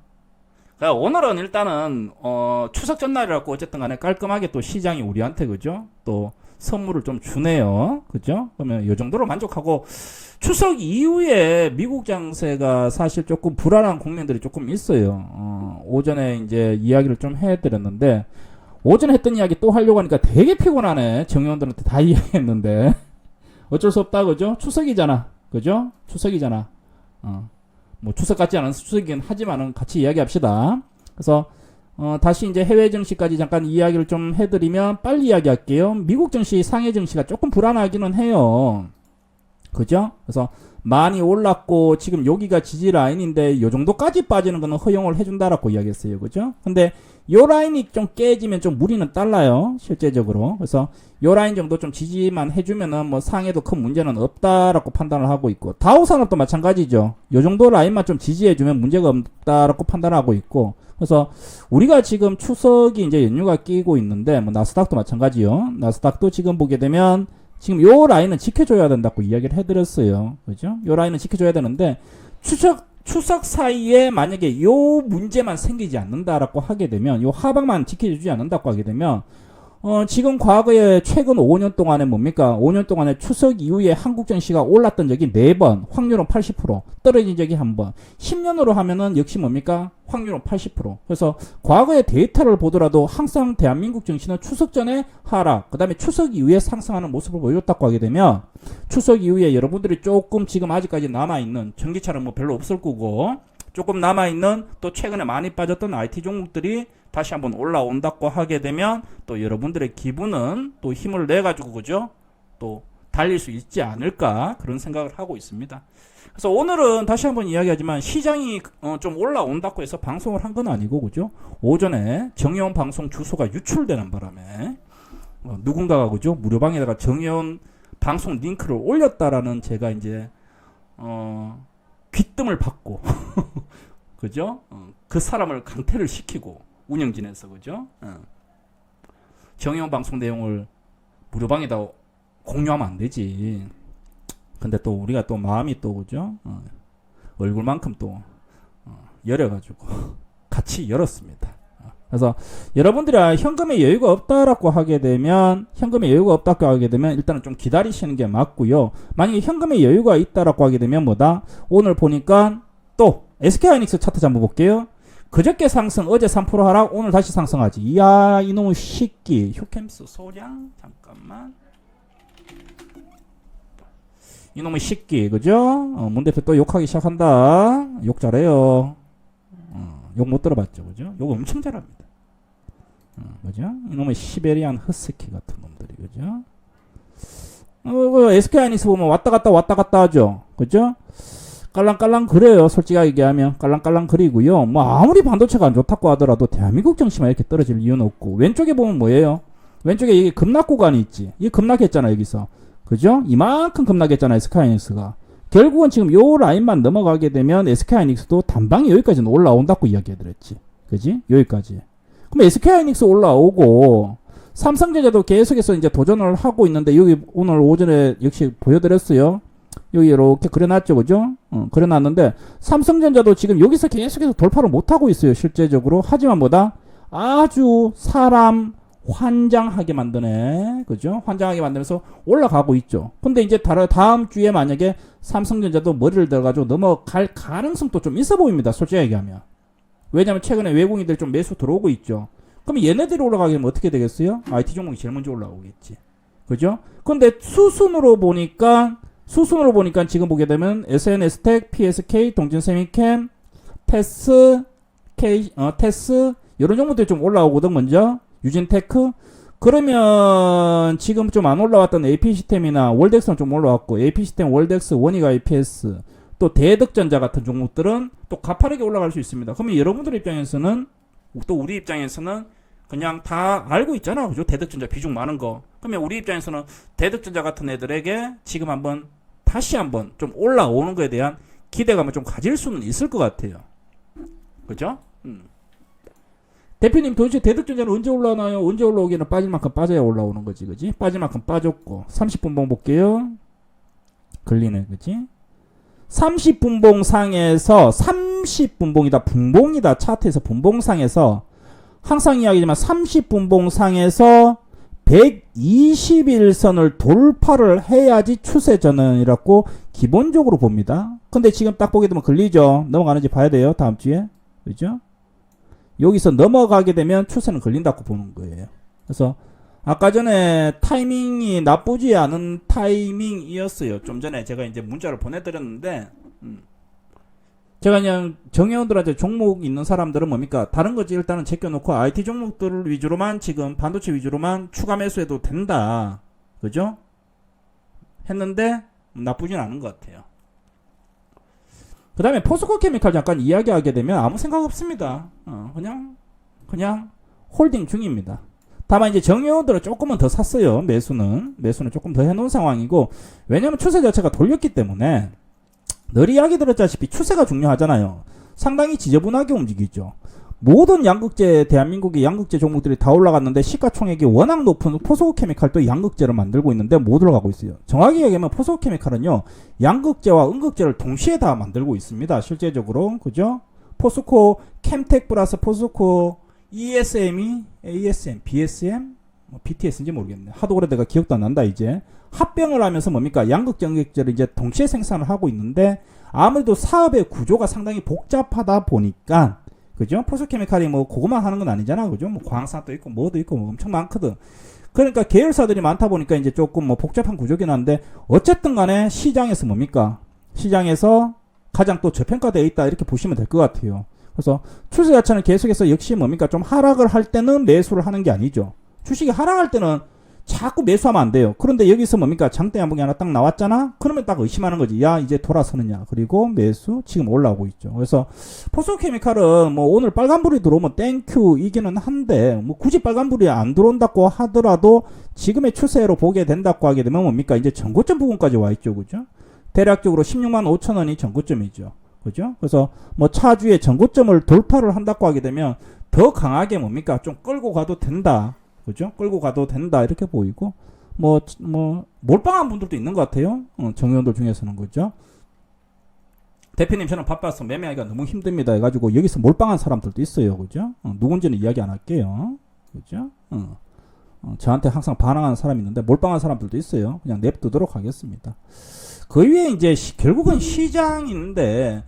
B: 오늘은 일단은 추석 전날이라고 어쨌든 간에 깔끔하게 또 시장이 우리한테 그죠? 또 선물을 좀 주네요. 그죠? 그러면 이 정도로 만족하고 추석 이후에 미국 장세가 사실 조금 불안한 국면들이 조금 있어요. 오전에 이제 이야기를 좀 해드렸는데 오전에 했던 이야기 또 하려고 하니까 되게 피곤하네. 정의원들한테 다 이야기했는데 어쩔 수 없다 그죠? 추석이잖아. 그죠? 추석이잖아. 뭐 추석 같지 않은 추석이긴 하지만은 같이 이야기합시다. 그래서 다시 이제 해외 증시까지 잠깐 이야기를 좀 해드리면 빨리 이야기할게요. 미국 증시, 상해 증시가 조금 불안하기는 해요. 그죠? 그래서 많이 올랐고 지금 여기가 지지 라인인데 요 정도까지 빠지는 거는 허용을 해준다라고 이야기했어요. 그죠? 근데 요 라인이 좀 깨지면 좀 무리는 달라요. 실제적으로. 그래서 요 라인 정도 좀 지지만 해주면은 뭐 상해도 큰 문제는 없다라고 판단을 하고 있고 다우산업도 마찬가지죠. 요 정도 라인만 좀 지지해주면 문제가 없다라고 판단하고 있고 그래서 우리가 지금 추석이 이제 연휴가 끼고 있는데 뭐 나스닥도 마찬가지요. 나스닥도 지금 보게 되면 지금 요 라인은 지켜줘야 된다고 이야기를 해드렸어요. 그죠? 요 라인은 지켜줘야 되는데 추석 사이에 만약에 요 문제만 생기지 않는다라고 하게 되면 요 하방만 지켜주지 않는다고 하게 되면 지금 과거에 최근 5년 동안에 뭡니까? 5년 동안에 추석 이후에 한국 증시가 올랐던 적이 4번, 확률은 80%, 떨어진 적이 1번. 10년으로 하면은 역시 뭡니까? 확률은 80%. 그래서 과거의 데이터를 보더라도 항상 대한민국 증시는 추석 전에 하락, 그 다음에 추석 이후에 상승하는 모습을 보여줬다고 하게 되면 추석 이후에 여러분들이 조금 지금 아직까지 남아있는 전기차는 뭐 별로 없을 거고 조금 남아있는 또 최근에 많이 빠졌던 IT 종목들이 다시 한번 올라온다고 하게 되면 또 여러분들의 기분은 또 힘을 내가지고 그죠? 또 달릴 수 있지 않을까 그런 생각을 하고 있습니다. 그래서 오늘은 다시 한번 이야기하지만 시장이 좀 올라온다고 해서 방송을 한 건 아니고 그죠? 오전에 정의원 방송 주소가 유출되는 바람에 누군가가 그죠? 무료방에다가 정의원 방송 링크를 올렸다라는 제가 이제 귀뜸을 받고 그죠? 그 사람을 강퇴를 시키고 운영진에서 그죠? 정의용 방송 내용을 무료방에다 공유하면 안 되지. 근데 또 우리가 또 마음이 또 그죠? 얼굴만큼 또 열어가지고 같이 열었습니다. 그래서 여러분들이 현금에 여유가 없다라고 하게 되면 일단은 좀 기다리시는 게 맞고요. 만약에 현금에 여유가 있다라고 하게 되면 뭐다? 오늘 보니까 또 SK하이닉스 차트 한번 볼게요. 그저께 상승, 어제 3% 하락, 오늘 다시 상승하지. 이야, 이놈의 식기. 휴캠스 소량 잠깐만. 이놈의 식기, 그죠? 문 대표 또 욕하기 시작한다. 욕 잘해요. 욕 못 들어봤죠, 그죠? 욕 엄청 잘합니다. 그죠? 이놈의 시베리안 허스키 같은 놈들이, 그죠? SK하이닉스 보면 왔다 갔다 하죠, 그죠? 깔랑깔랑 그래요. 솔직하게 얘기하면 깔랑깔랑 그리고요. 뭐 아무리 반도체가 안 좋다고 하더라도 대한민국 정시만 이렇게 떨어질 이유는 없고. 왼쪽에 보면 뭐예요? 왼쪽에 이게 급락 구간이 있지. 이게 급락했잖아 여기서. 그죠? 이만큼 급락했잖아 SK하이닉스가. 결국은 지금 요 라인만 넘어가게 되면 SK하이닉스도 단방에 여기까지는 올라온다고 이야기해드렸지. 그지? 여기까지. 그럼 SK하이닉스 올라오고 삼성전자도 계속해서 이제 도전을 하고 있는데 여기 오늘 오전에 역시 보여드렸어요. 여기 이렇게 그려놨죠, 그죠? 그려놨는데 삼성전자도 지금 여기서 계속해서 돌파를 못하고 있어요, 실제적으로. 하지만 뭐다? 아주 사람 환장하게 만드네, 그죠? 환장하게 만들면서 올라가고 있죠. 근데 이제 다음 주에 만약에 삼성전자도 머리를 들어가지고 넘어갈 가능성도 좀 있어 보입니다, 솔직히 얘기하면. 왜냐면 최근에 외국인들이 좀 매수 들어오고 있죠. 그럼 얘네들이 올라가게 되면 어떻게 되겠어요? IT 종목이 제일 먼저 올라오겠지, 그죠? 근데 수순으로 보니까 지금 보게 되면 SNS텍, PSK, 동진세미캠, 테스 이런 종목들이 좀 올라오거든. 먼저 유진테크. 그러면 지금 좀 안 올라왔던 AP시스템이나 월덱스는 좀 올라왔고, AP시스템, 월덱스, 원익 IPS, 또 대덕전자 같은 종목들은 또 가파르게 올라갈 수 있습니다. 그러면 여러분들 입장에서는, 또 우리 입장에서는 그냥 다 알고 있잖아, 그죠? 대덕전자 비중 많은 거. 그러면 우리 입장에서는 대덕전자 같은 애들에게 지금 다시 한번 좀 올라오는 거에 대한 기대감을 좀 가질 수는 있을 것 같아요. 그죠? 대표님 도대체 대덕전자는 언제 올라오나요? 언제 올라오기는 빠질 만큼 빠져야 올라오는 거지, 그지? 빠질 만큼 빠졌고. 30분봉 볼게요. 걸리네, 그지? 30분봉상에서 30분봉이다, 분봉이다, 차트에서 분봉상에서 항상 이야기지만 30분봉상에서 121선을 돌파를 해야지 추세 전환이라고 기본적으로 봅니다. 근데 지금 딱 보게 되면 걸리죠. 넘어가는지 봐야 돼요, 다음 주에. 그죠? 여기서 넘어가게 되면 추세는 걸린다고 보는 거예요. 그래서 아까 전에 타이밍이 나쁘지 않은 타이밍이었어요. 좀 전에 제가 이제 문자를 보내드렸는데, 제가 그냥 정회원들한테 종목 있는 사람들은 뭡니까? 다른 거지 일단은 제껴놓고 IT 종목들 위주로만, 지금 반도체 위주로만 추가 매수해도 된다. 그죠? 했는데 나쁘진 않은 것 같아요. 그 다음에 포스코 케미칼 잠깐 이야기하게 되면 아무 생각 없습니다. 그냥 홀딩 중입니다. 다만 이제 정회원들은 조금은 더 샀어요. 매수는 조금 더 해놓은 상황이고, 왜냐면 추세 자체가 돌렸기 때문에. 늘 이야기 들었다시피 추세가 중요하잖아요. 상당히 지저분하게 움직이죠. 모든 양극재, 대한민국의 양극재 종목들이 다 올라갔는데 시가총액이 워낙 높은 포스코케미칼도 양극재를 만들고 있는데 못 올라가고 있어요. 정확히 얘기하면 포스코케미칼은요, 양극재와 음극재를 동시에 다 만들고 있습니다. 실제적으로. 그죠? 포스코 캠텍 플러스 포스코 ESM이 ASM, BSM, BTS인지 모르겠네. 하도 오래 내가 기억도 안 난다 이제. 합병을 하면서 뭡니까? 양극재, 음극재를 이제 동시에 생산을 하고 있는데, 아무래도 사업의 구조가 상당히 복잡하다 보니까, 그죠? 포스코케미칼이 뭐 그것만 하는 건 아니잖아, 그죠? 뭐 광산도 있고 뭐도 있고 뭐 엄청 많거든. 그러니까 계열사들이 많다 보니까 이제 조금 뭐 복잡한 구조긴 한데, 어쨌든 간에 시장에서 뭡니까? 시장에서 가장 또 저평가되어 있다, 이렇게 보시면 될 것 같아요. 그래서 추세 자체는 계속해서 역시 뭡니까? 좀 하락을 할 때는 매수를 하는 게 아니죠. 주식이 하락할 때는 자꾸 매수하면 안 돼요. 그런데 여기서 뭡니까? 장대 양봉이 하나 딱 나왔잖아? 그러면 딱 의심하는 거지. 야, 이제 돌아서느냐. 그리고 매수 지금 올라오고 있죠. 그래서 포스코케미칼은 뭐 오늘 빨간불이 들어오면 땡큐 이기는 한데, 뭐 굳이 빨간불이 안 들어온다고 하더라도 지금의 추세로 보게 된다고 하게 되면 뭡니까? 이제 전고점 부분까지 와 있죠. 그죠? 대략적으로 16만 5천 원이 전고점이죠. 그죠? 그래서 뭐 차주의 전고점을 돌파를 한다고 하게 되면 더 강하게 뭡니까? 좀 끌고 가도 된다. 그죠? 끌고 가도 된다. 이렇게 보이고, 몰빵한 분들도 있는 것 같아요. 정의원들 중에서는. 그죠? 대표님, 저는 바빠서 매매하기가 너무 힘듭니다. 해가지고, 여기서 몰빵한 사람들도 있어요. 그죠? 누군지는 이야기 안 할게요. 그죠? 저한테 항상 반항하는 사람이 있는데, 몰빵한 사람들도 있어요. 그냥 냅두도록 하겠습니다. 그 위에 이제, 결국은 시장이 있는데,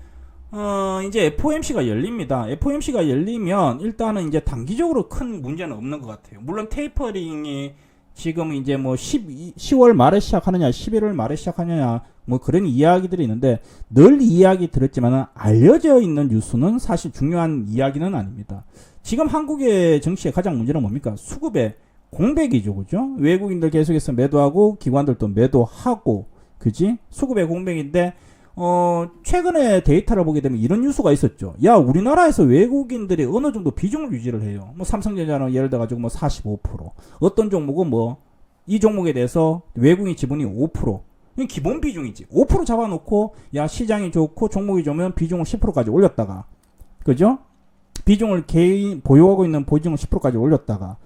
B: 이제 FOMC가 열립니다. FOMC가 열리면 일단은 이제 단기적으로 큰 문제는 없는 것 같아요. 물론 테이퍼링이 지금 이제 뭐 10월 말에 시작하느냐, 11월 말에 시작하느냐, 뭐 그런 이야기들이 있는데 늘 이야기 들었지만은 알려져 있는 뉴스는 사실 중요한 이야기는 아닙니다. 지금 한국의 정치의 가장 문제는 뭡니까? 수급의 공백이죠, 그죠? 외국인들 계속해서 매도하고 기관들도 매도하고, 그지? 수급의 공백인데 최근에 데이터를 보게 되면 이런 뉴스가 있었죠. 야, 우리나라에서 외국인들이 어느 정도 비중을 유지를 해요. 뭐 삼성전자는 예를 들어 가지고 뭐 45%, 어떤 종목은 뭐 이 종목에 대해서 외국인 지분이 5%. 이건 기본 비중이지. 5% 잡아놓고 야, 시장이 좋고 종목이 좋으면 비중을 10%까지 올렸다가, 그죠? 비중을 개인 보유하고 있는 비중을 10%까지 올렸다가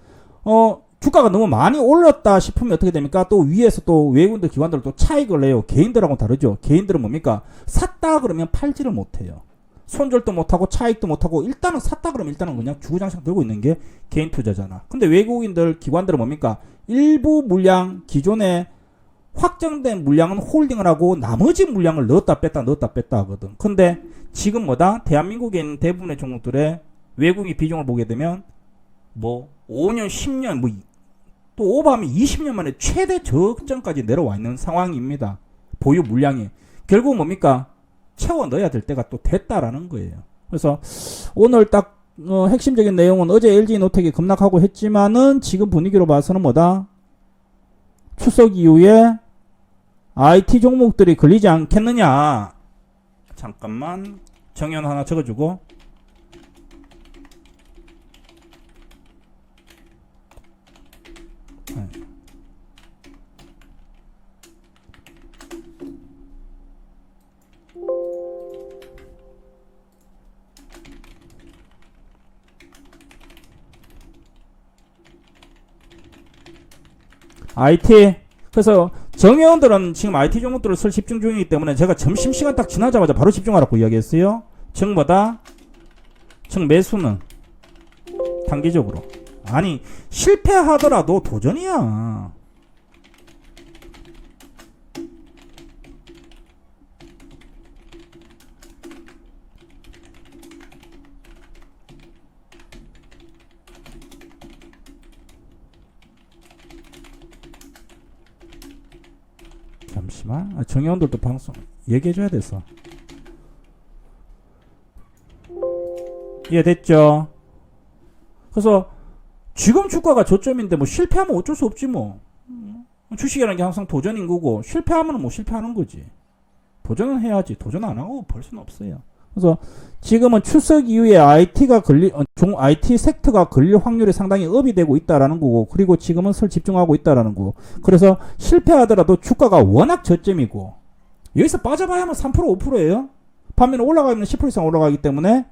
B: 주가가 너무 많이 올랐다 싶으면 어떻게 됩니까? 또 위에서 또 외국인들 기관들 또 차익을 내요. 개인들하고는 다르죠. 개인들은 뭡니까? 샀다 그러면 팔지를 못해요. 손절도 못하고 차익도 못하고 일단은 샀다 그러면 일단은 그냥 주구장창 들고 있는 게 개인 투자잖아. 근데 외국인들 기관들은 뭡니까? 일부 물량, 기존에 확정된 물량은 홀딩을 하고 나머지 물량을 넣었다 뺐다 하거든. 근데 지금 뭐다? 대한민국에 있는 대부분의 종목들의 외국인 비중을 보게 되면 뭐 5년, 10년, 뭐 또 오버하면 20년 만에 최대 저점까지 내려와 있는 상황입니다. 보유 물량이. 결국 뭡니까? 채워 넣어야 될 때가 또 됐다라는 거예요. 그래서 오늘 딱 핵심적인 내용은 어제 LG노텍이 급락하고 했지만은 지금 분위기로 봐서는 뭐다? 추석 이후에 IT 종목들이 걸리지 않겠느냐. 잠깐만 정연 하나 적어주고, IT. 그래서 정회원들은 지금 IT 종목들을 설 집중 중이기 때문에 제가 점심시간 딱 지나자마자 바로 집중하라고 이야기했어요. 정보다 정매수는 단기적으로. 아니, 실패하더라도 도전이야. 잠시만. 정의원들도 방송 얘기해줘야 돼서. 이해됐죠? 그래서 지금 주가가 저점인데 뭐 실패하면 어쩔 수 없지 뭐. 주식이라는 게 항상 도전인 거고, 실패하면 뭐 실패하는 거지. 도전은 해야지. 도전 안 하고 벌 수는 없어요. 그래서 지금은 추석 이후에 IT 섹터가 걸릴 확률이 상당히 업이 되고 있다라는 거고, 그리고 지금은 설 집중하고 있다라는 거고, 그래서 실패하더라도 주가가 워낙 저점이고, 여기서 빠져봐야 뭐 3% 5%예요. 반면에 올라가면 10% 이상 올라가기 때문에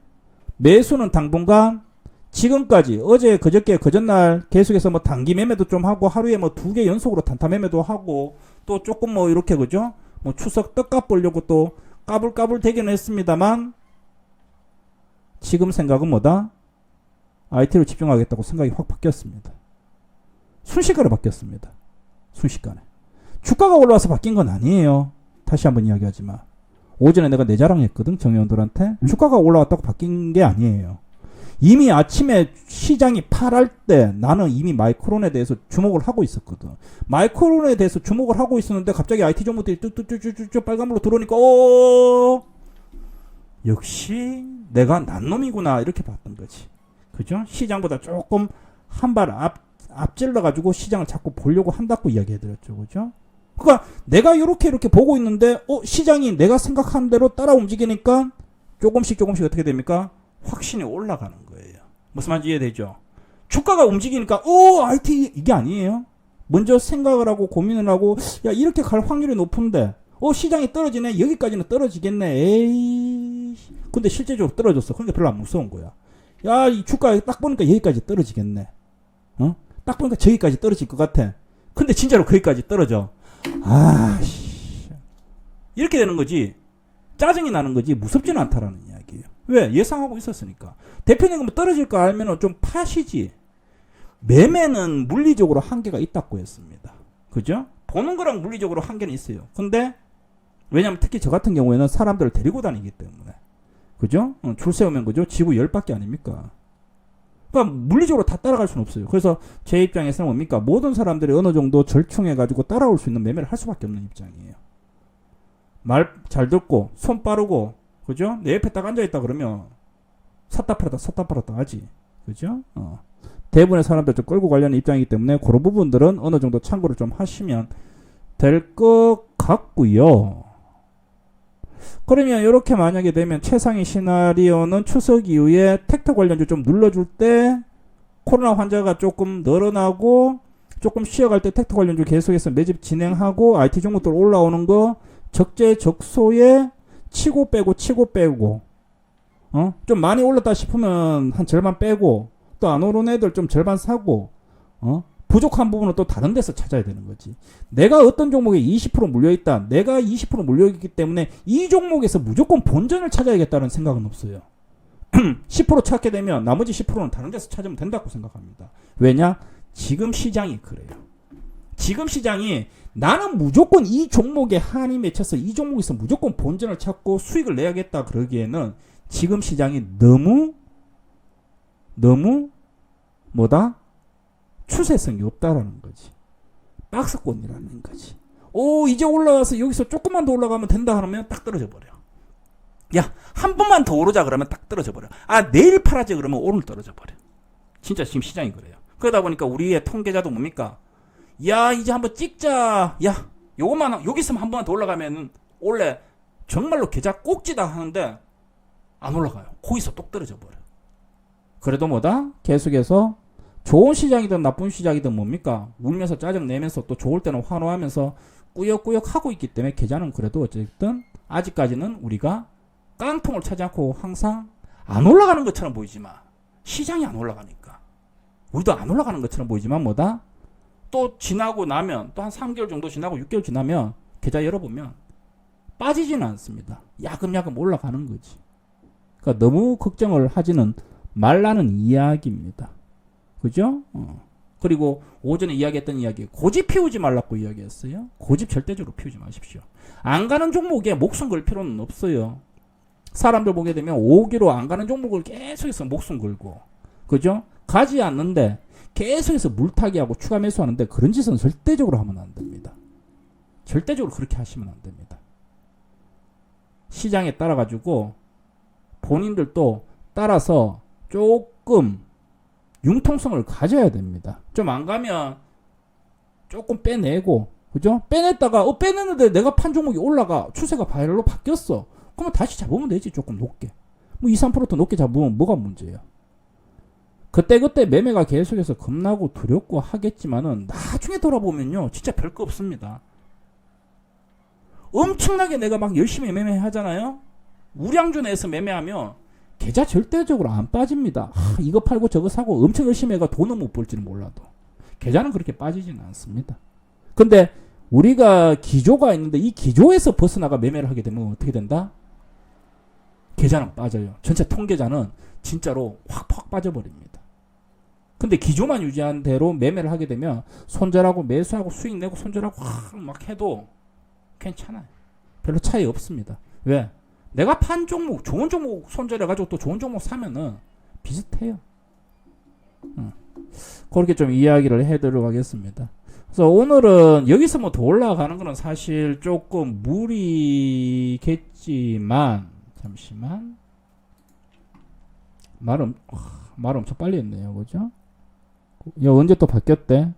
B: 매수는 당분간 지금까지 어제 그저께 그전날 계속해서 뭐 단기 매매도 좀 하고, 하루에 뭐 2개 연속으로 단타 매매도 하고, 또 조금 뭐 이렇게, 그죠? 뭐 추석 떡값 보려고 또 까불까불 되긴 했습니다만, 지금 생각은 뭐다? IT로 집중하겠다고 생각이 확 바뀌었습니다. 순식간에 바뀌었습니다. 순식간에. 주가가 올라와서 바뀐 건 아니에요. 다시 한번 이야기하지만, 오전에 내가 내 자랑했거든, 정의원들한테. 주가가 올라왔다고 바뀐 게 아니에요. 이미 아침에 시장이 팔할 때 나는 이미 마이크론에 대해서 주목을 하고 있었거든. 마이크론에 대해서 주목을 하고 있었는데 갑자기 IT 종목들이 뚝뚝뚝뚝뚝 빨간불로 들어오니까 역시 내가 난 놈이구나 이렇게 봤던 거지. 그죠? 시장보다 조금 한 발 앞질러 가지고 시장을 자꾸 보려고 한다고 이야기해드렸죠. 그죠? 그러니까 내가 이렇게 보고 있는데 시장이 내가 생각한 대로 따라 움직이니까 조금씩 어떻게 됩니까? 확신이 올라가는 거예요. 무슨 말인지 이해되죠? 주가가 움직이니까 IT 이게 아니에요. 먼저 생각을 하고 고민을 하고, 야, 이렇게 갈 확률이 높은데 시장이 떨어지네, 여기까지는 떨어지겠네, 에이 근데 실제적으로 떨어졌어. 그러니까 별로 안 무서운 거야. 야, 이 주가 딱 보니까 여기까지 떨어지겠네. 어? 딱 보니까 저기까지 떨어질 것 같아. 근데 진짜로 거기까지 떨어져. 씨. 이렇게 되는 거지. 짜증이 나는 거지 무섭지는 않다라는 이야기예요. 왜? 예상하고 있었으니까. 대표님 뭐 떨어질 거 알면 좀 파시지. 매매는 물리적으로 한계가 있다고 했습니다. 그죠? 보는 거랑 물리적으로 한계는 있어요. 근데 왜냐면 특히 저 같은 경우에는 사람들을 데리고 다니기 때문에. 그죠? 줄 세우면 그죠? 지구 10밖에 아닙니까? 그러니까 물리적으로 다 따라갈 수는 없어요. 그래서 제 입장에서는 뭡니까? 모든 사람들이 어느 정도 절충해가지고 따라올 수 있는 매매를 할 수밖에 없는 입장이에요. 말 잘 듣고 손 빠르고 그죠? 내 옆에 딱 앉아있다 그러면 샀다 팔았다 하지. 그죠? 대부분의 사람들 좀 끌고 가려는 입장이기 때문에 그런 부분들은 어느 정도 참고를 좀 하시면 될 것 같고요. 그러면 이렇게 만약에 되면 최상의 시나리오는 추석 이후에 텍터 관련주 좀 눌러줄 때 코로나 환자가 조금 늘어나고 조금 쉬어갈 때 텍터 관련주 계속해서 매집 진행하고 IT 종목들 올라오는 거 적재적소에 치고 빼고 좀 많이 올랐다 싶으면 한 절반 빼고 또 안 오른 애들 좀 절반 사고 부족한 부분은 또 다른 데서 찾아야 되는 거지. 내가 어떤 종목에 20% 물려있다. 내가 20% 물려있기 때문에 이 종목에서 무조건 본전을 찾아야겠다는 생각은 없어요. 10% 찾게 되면 나머지 10%는 다른 데서 찾으면 된다고 생각합니다. 왜냐? 지금 시장이 그래요. 지금 시장이 나는 무조건 이 종목에 한이 맺혀서 이 종목에서 무조건 본전을 찾고 수익을 내야겠다 그러기에는 지금 시장이 너무 뭐다? 추세성이 없다라는 거지. 박스권이라는 거지. 이제 올라와서 여기서 조금만 더 올라가면 된다 하면 딱 떨어져 버려. 야, 한 번만 더 오르자 그러면 딱 떨어져 버려. 내일 팔아지 그러면 오늘 떨어져 버려. 진짜 지금 시장이 그래요. 그러다 보니까 우리의 통계자도 뭡니까? 야, 이제 한번 찍자. 야, 요것만 여기 있으면 한 번만 더 올라가면은 원래 정말로 계좌 꼭지다 하는데 안 올라가요. 거기서 똑 떨어져 버려. 그래도 뭐다? 계속해서 좋은 시장이든 나쁜 시장이든 뭡니까? 울면서 짜증내면서 또 좋을 때는 환호하면서 꾸역꾸역 하고 있기 때문에 계좌는 그래도 어쨌든 아직까지는 우리가 깡통을 차지 않고 항상 안 올라가는 것처럼 보이지만 시장이 안 올라가니까 우리도 안 올라가는 것처럼 보이지만 뭐다? 또 지나고 나면 또 한 3개월 정도 지나고 6개월 지나면 계좌 열어보면 빠지지는 않습니다. 야금야금 올라가는 거지. 그러니까 너무 걱정을 하지는 말라는 이야기입니다. 그죠? 그리고 오전에 이야기했던 이야기 고집 피우지 말라고 이야기했어요. 고집 절대적으로 피우지 마십시오. 안 가는 종목에 목숨 걸 필요는 없어요. 사람들 보게 되면 오기로 안 가는 종목을 계속해서 목숨 걸고 그죠? 가지 않는데 계속해서 물타기 하고 추가 매수하는데 그런 짓은 절대적으로 하면 안 됩니다. 절대적으로 그렇게 하시면 안 됩니다. 시장에 따라 가지고 본인들도 따라서 조금 융통성을 가져야 됩니다. 좀 안 가면 조금 빼내고 그죠? 빼냈다가 빼냈는데 내가 판 종목이 올라가 추세가 바이럴로 바뀌었어. 그러면 다시 잡으면 되지. 조금 높게. 뭐 2, 3%더 높게 잡으면 뭐가 문제야. 그때 매매가 계속해서 겁나고 두렵고 하겠지만은 나중에 돌아보면요 진짜 별거 없습니다. 엄청나게 내가 막 열심히 매매하잖아요. 우량주 내에서 매매하면 계좌 절대적으로 안 빠집니다. 이거 팔고 저거 사고 엄청 열심히 해가 돈은 못 벌지는 몰라도 계좌는 그렇게 빠지지는 않습니다. 근데 우리가 기조가 있는데 이 기조에서 벗어나가 매매를 하게 되면 어떻게 된다? 계좌는 빠져요. 전체 통계자는 진짜로 확 빠져버립니다. 근데 기조만 유지한 대로 매매를 하게 되면 손절하고 매수하고 수익 내고 손절하고 막 해도 괜찮아요. 별로 차이 없습니다. 왜? 내가 판 종목 좋은 종목 손절해가지고 또 좋은 종목 사면은 비슷해요. 그렇게 좀 이야기를 해드리도록 하겠습니다. 그래서 오늘은 여기서 뭐 더 올라가는 거는 사실 조금 무리겠지만 잠시만 말 엄청 빨리 했네요. 그죠? 언제 또 바뀌었대?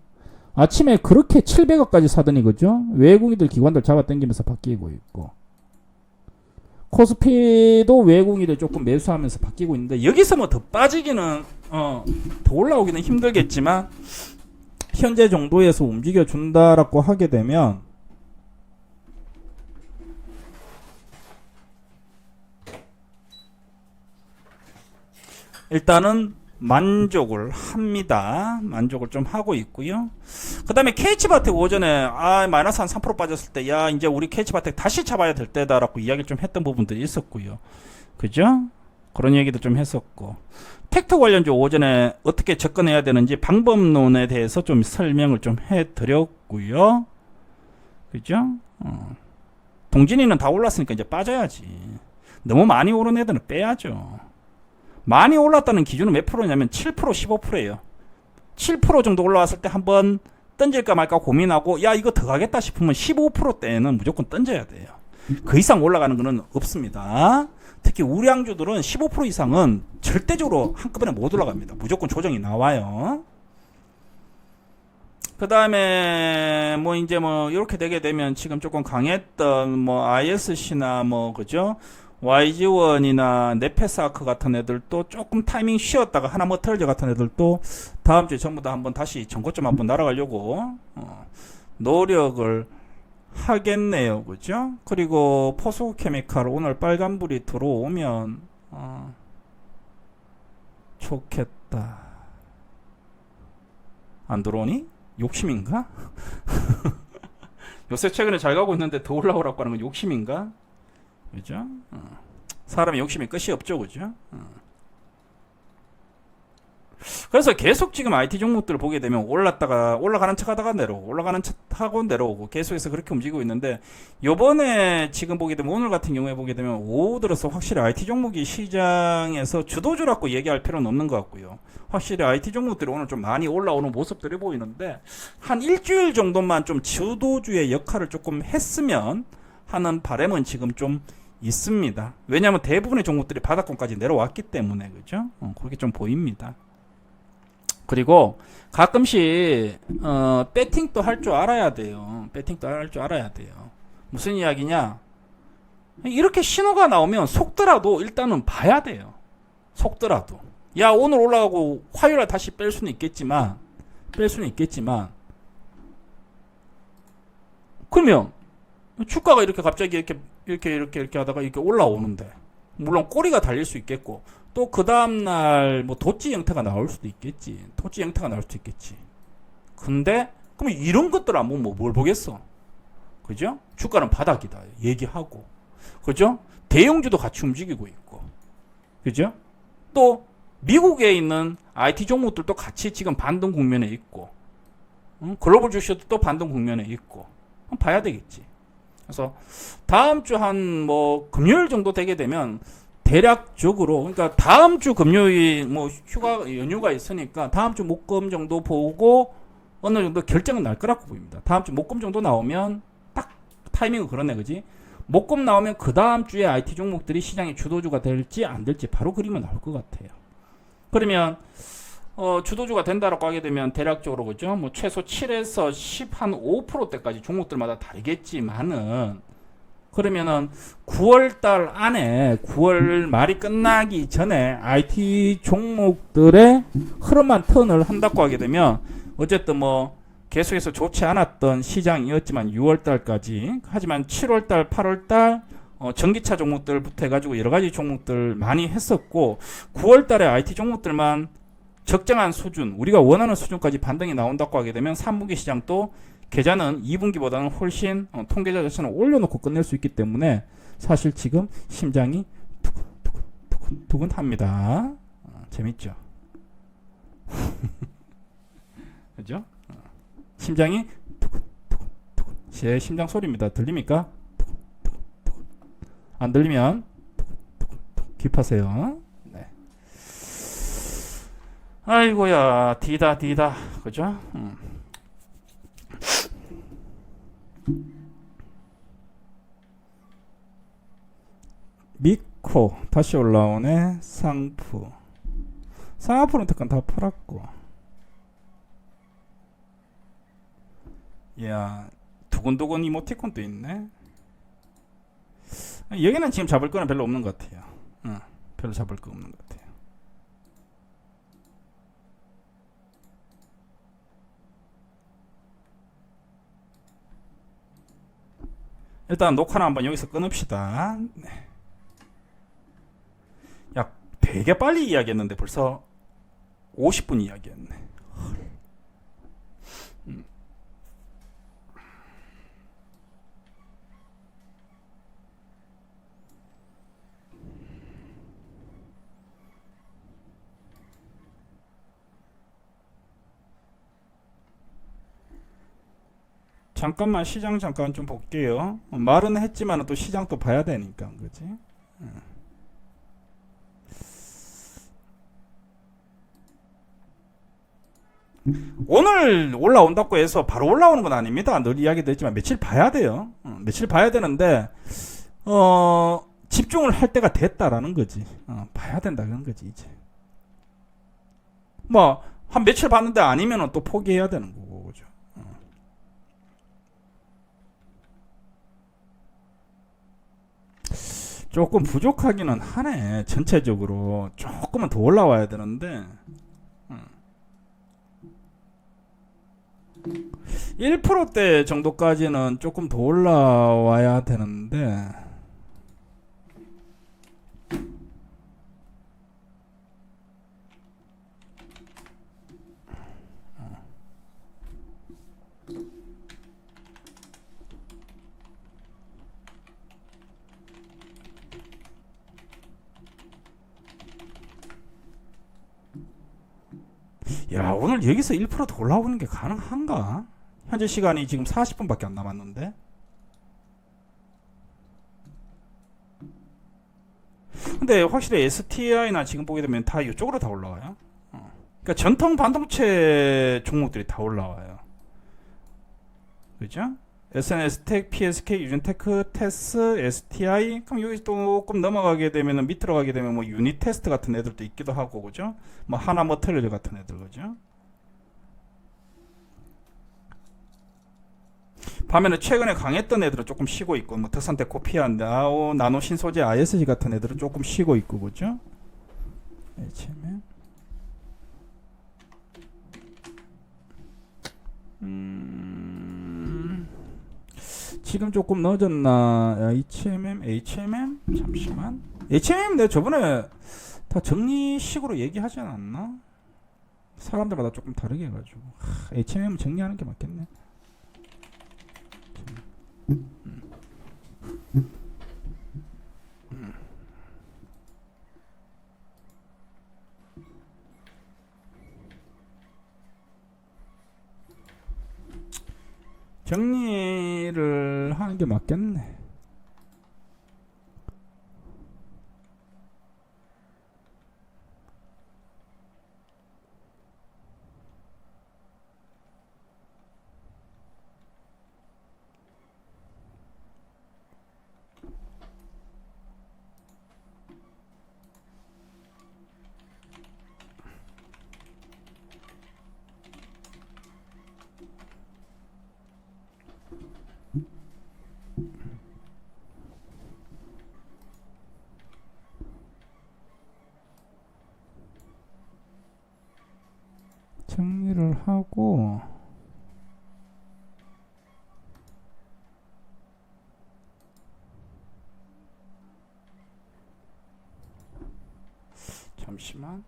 B: 아침에 그렇게 700억까지 사더니 그죠? 외국인들 기관들 잡아당기면서 바뀌고 있고 코스피도 외국인들 조금 매수하면서 바뀌고 있는데 여기서 뭐 더 빠지기는 더 올라오기는 힘들겠지만 현재 정도에서 움직여 준다라고 하게 되면
A: 일단은 만족을 합니다. 만족을 좀 하고 있고요. 그 다음에 KH바텍 오전에 마이너스 한 3% 빠졌을 때 야 이제 우리 KH바텍 다시 잡아야 될 때다라고 이야기를 좀 했던 부분들이 있었고요. 그죠? 그런 얘기도 좀 했었고, 텍토 관련주 오전에 어떻게 접근해야 되는지 방법론에 대해서 좀 설명을 좀 해드렸고요. 그죠? 동진이는 다 올랐으니까 이제 빠져야지. 너무 많이 오른 애들은 빼야죠. 많이 올랐다는 기준은 몇 프로냐면 7%, 15%예요. 7% 정도 올라왔을 때 한번 던질까 말까 고민하고 야 이거 더 가겠다 싶으면 15%대는 무조건 던져야 돼요. 그 이상 올라가는 거는 없습니다. 특히 우량주들은 15% 이상은 절대적으로 한꺼번에 못 올라갑니다. 무조건 조정이 나와요. 그 다음에 뭐 이제 뭐 이렇게 되게 되면 지금 조금 강했던 뭐 ISC나 뭐 그죠? YG1이나 네페사크 같은 애들도 조금 타이밍 쉬었다가 하나머털즈 같은 애들도 다음 주에 전부 다 한번 다시 전고점 한번 날아가려고 노력을 하겠네요. 그죠? 그리고 포스코케미칼 오늘 빨간불이 들어오면 좋겠다. 안 들어오니? 욕심인가? 요새 최근에 잘 가고 있는데 더 올라오라고 하는 건 욕심인가? 그죠? 사람의 욕심이 끝이 없죠. 그죠? 그래서 계속 지금 IT 종목들을 보게 되면 올라가는 척 하다가 내려오고 올라가는 척 하고 내려오고 계속해서 그렇게 움직이고 있는데, 요번에 지금 보게 되면 오늘 같은 경우에 보게 되면 오후 들어서 확실히 IT 종목이 시장에서 주도주라고 얘기할 필요는 없는 것 같고요. 확실히 IT 종목들이 오늘 좀 많이 올라오는 모습들이 보이는데, 한 일주일 정도만 좀 주도주의 역할을 조금 했으면 하는 바람은 지금 좀 있습니다. 왜냐하면 대부분의 종목들이 바닥권까지 내려왔기 때문에. 그죠? 그렇게 좀 보입니다. 그리고 가끔씩 배팅도 할 줄 알아야 돼요. 배팅도 할 줄 알아야 돼요. 무슨 이야기냐? 이렇게 신호가 나오면 속더라도 일단은 봐야 돼요. 속더라도. 야 오늘 올라가고 화요일에 다시 뺄 수는 있겠지만 그러면 주가가 이렇게 갑자기 이렇게 하다가 이렇게 올라오는데, 물론 꼬리가 달릴 수 있겠고, 또 그 다음날 뭐 도치 형태가 나올 수도 있겠지. 근데 그럼 이런 것들 안 보면 뭘 보겠어? 그죠? 주가는 바닥이다 얘기하고, 그죠? 대형주도 같이 움직이고 있고, 그죠? 또 미국에 있는 IT 종목들도 같이 지금 반등 국면에 있고, 글로벌 주식도 또 반등 국면에 있고, 봐야 되겠지. 그래서 다음 주 한 뭐 금요일 정도 되게 되면 대략적으로, 그러니까 다음 주 금요일 뭐 연휴가 있으니까 다음 주 목금 정도 보고 어느 정도 결정은 날 거라고 보입니다. 다음 주 목금 정도 나오면 딱 타이밍은 그러네, 그지? 목금 나오면 그 다음 주에 IT 종목들이 시장의 주도주가 될지 안 될지 바로 그림은 나올 것 같아요. 그러면 주도주가 된다라고 하게 되면 대략적으로, 그죠? 뭐 최소 7에서 10 한 5%대까지 종목들마다 다르겠지만은, 그러면은 9월달 안에 9월 말이 끝나기 전에 IT 종목들의 흐름만 턴을 한다고 하게 되면, 어쨌든 뭐 계속해서 좋지 않았던 시장이었지만 6월달까지, 하지만 7월달, 8월달 전기차 종목들부터 해가지고 여러 가지 종목들 많이 했었고, 9월달에 IT 종목들만 적정한 수준, 우리가 원하는 수준까지 반등이 나온다고 하게 되면 3분기 시장도 계좌는 2분기보다는 훨씬 통계자 자체는 올려놓고 끝낼 수 있기 때문에 사실 지금 심장이 두근두근 합니다. 재밌죠? 그죠? 심장이 두근두근. 제 심장 소리입니다. 들립니까? 두근두근. 안 들리면 두근두근. 깁하세요. 네. 아이고야, 디다. 그죠? 미코 다시 올라오네. 상하푸는 특간 다 팔았고, 야 두근두근 이모티콘도 있네. 여기는 지금 잡을 거는 별로 없는 것 같아요. 별로 잡을 거 없는 것 같아요. 일단 녹화는 한번 여기서 끊읍시다. 네. 야 되게 빨리 이야기했는데 벌써 50분 이야기했네. 잠깐만 시장 잠깐 좀 볼게요. 말은 했지만 또 시장 또 봐야 되니까 그지? 오늘 올라온다고 해서 바로 올라오는 건 아닙니다. 늘 이야기도 했지만 며칠 봐야 돼요. 며칠 봐야 되는데 집중을 할 때가 됐다라는 거지. 봐야 된다 그런 거지 이제. 뭐 한 며칠 봤는데 아니면은 또 포기해야 되는 거고 그죠. 조금 부족하기는 하네. 전체적으로 조금은 더 올라와야 되는데 1%대 정도까지는 조금 더 올라와야 되는데 야 오늘 여기서 1%더 올라오는 게 가능한가? 현재 시간이 지금 40분밖에 안 남았는데 근데 확실히 STI나 지금 보게 되면 다 이쪽으로 다 올라와요. 그러니까 전통 반도체 종목들이 다 올라와요. 그죠? SNS텍, PSK, 유진테크, 테스, STI. 그럼 여기 조금 넘어가게 되면은 밑으로 가게 되면 뭐 유니테스트 같은 애들도 있기도 하고 그죠? 뭐 하나머터리얼 같은 애들 그죠? 반면에 최근에 강했던 애들은 조금 쉬고 있고 뭐特선택 코피아, 나오, 나노 신소재, ISG 같은 애들은 조금 쉬고 있고 그죠? HMM. 지금 조금 늦었나? HMM? 잠시만. HMM 내가 저번에 다 정리식으로 얘기하지 않았나? 사람들마다 조금 다르게 해가지고 HMM 정리하는 게 맞겠네. 정리를 하는 게 맞겠네. 정리를 하고 잠시만.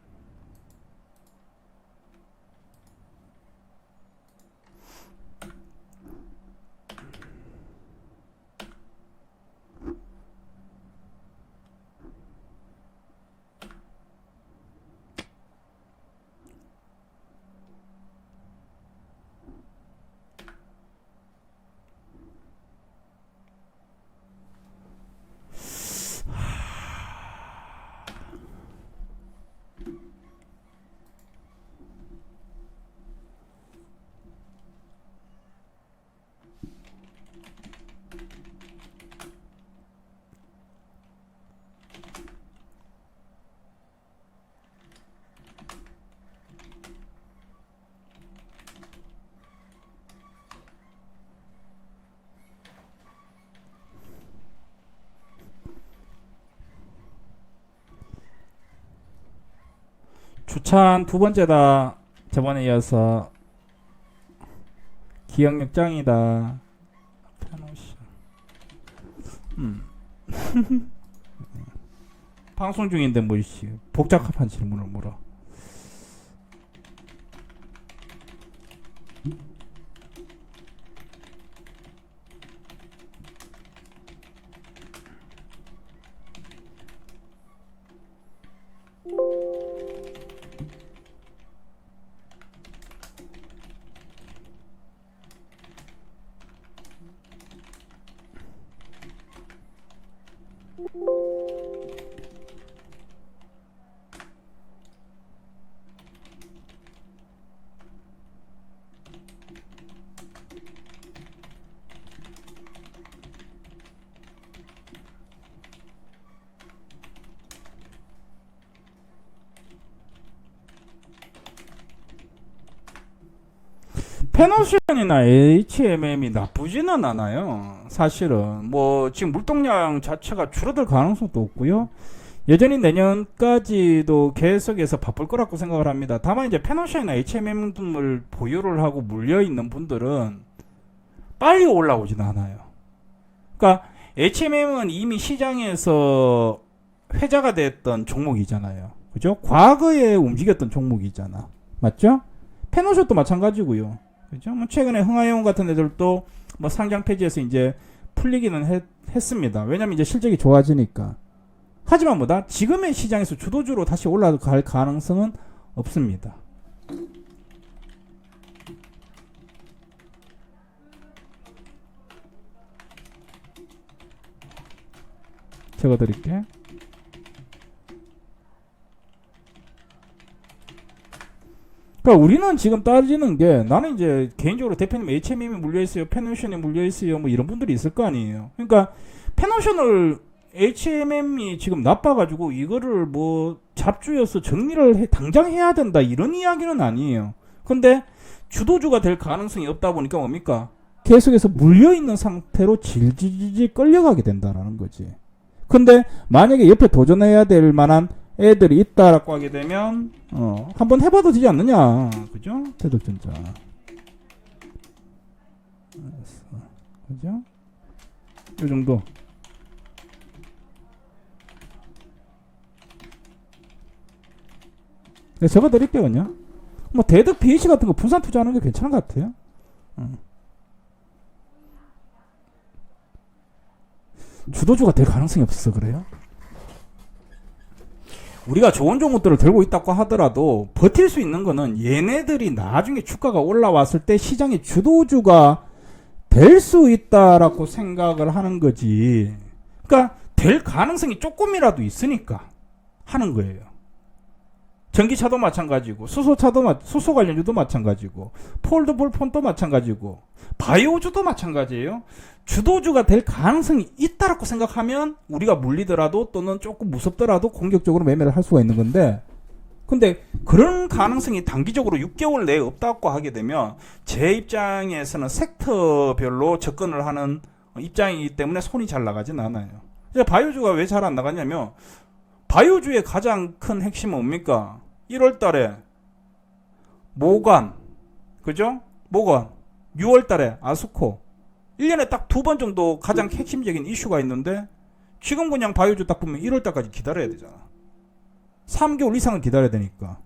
A: 주찬 두 번째다. 저번에 이어서 기억력 짱이다. 방송 중인데 뭐 복잡한 질문을 물어. 페노션이나 HMM이 나쁘지는 않아요. 사실은 뭐 지금 물동량 자체가 줄어들 가능성도 없고요. 여전히 내년까지도 계속해서 바쁠 거라고 생각을 합니다. 다만 이제 페노션이나 HMM을 보유를 하고 물려 있는 분들은 빨리 올라오지는 않아요. 그러니까 HMM은 이미 시장에서 회자가 됐던 종목이잖아요. 그죠? 과거에 움직였던 종목이잖아. 맞죠? 페노션도 마찬가지고요. 그죠? 뭐 최근에 흥하여운 같은 애들도 뭐 상장 폐지해서 이제 풀리기는 했습니다. 왜냐면 이제 실적이 좋아지니까. 하지만 뭐다? 지금의 시장에서 주도주로 다시 올라갈 가능성은 없습니다. 적어드릴게. 그러니까 우리는 지금 따지는 게, 나는 이제 개인적으로 대표님 HMM이 물려있어요, 페노션이 물려있어요, 뭐 이런 분들이 있을 거 아니에요. 그러니까 페노션을 HMM이 지금 나빠가지고 이거를 뭐 잡주여서 정리를 당장 해야 된다 이런 이야기는 아니에요. 근데 주도주가 될 가능성이 없다 보니까 뭡니까? 계속해서 물려있는 상태로 질질질 끌려가게 된다라는 거지. 근데 만약에 옆에 도전해야 될 만한 애들이 있다라고 하게 되면 한번 해봐도 되지 않느냐, 그죠? 대덕전자. 그죠? 이 정도. 네, 적어드릴게요, 그냥. 뭐 대덕 BH 같은 거 분산 투자하는 게 괜찮은 것 같아요. 주도주가 될 가능성이 없어서 그래요. 우리가 좋은 종목들을 들고 있다고 하더라도 버틸 수 있는 거는 얘네들이 나중에 주가가 올라왔을 때 시장의 주도주가 될 수 있다라고 생각을 하는 거지. 그러니까 될 가능성이 조금이라도 있으니까 하는 거예요. 전기차도 마찬가지고 수소 관련주도 마찬가지고 폴더볼폰도 마찬가지고 바이오주도 마찬가지예요. 주도주가 될 가능성이 있다라고 생각하면 우리가 물리더라도 또는 조금 무섭더라도 공격적으로 매매를 할 수가 있는 건데, 근데 그런 가능성이 단기적으로 6개월 내에 없다고 하게 되면 제 입장에서는 섹터별로 접근을 하는 입장이기 때문에 손이 잘 나가진 않아요. 바이오주가 왜 잘 안 나가냐면, 바이오주의 가장 큰 핵심은 뭡니까? 1월 달에 모관, 그죠? 모관. 6월 달에 아스코. 1년에 딱 2번 정도 가장 핵심적인 이슈가 있는데, 지금 그냥 바이오주 딱 보면 1월 달까지 기다려야 되잖아. 3개월 이상은 기다려야 되니까.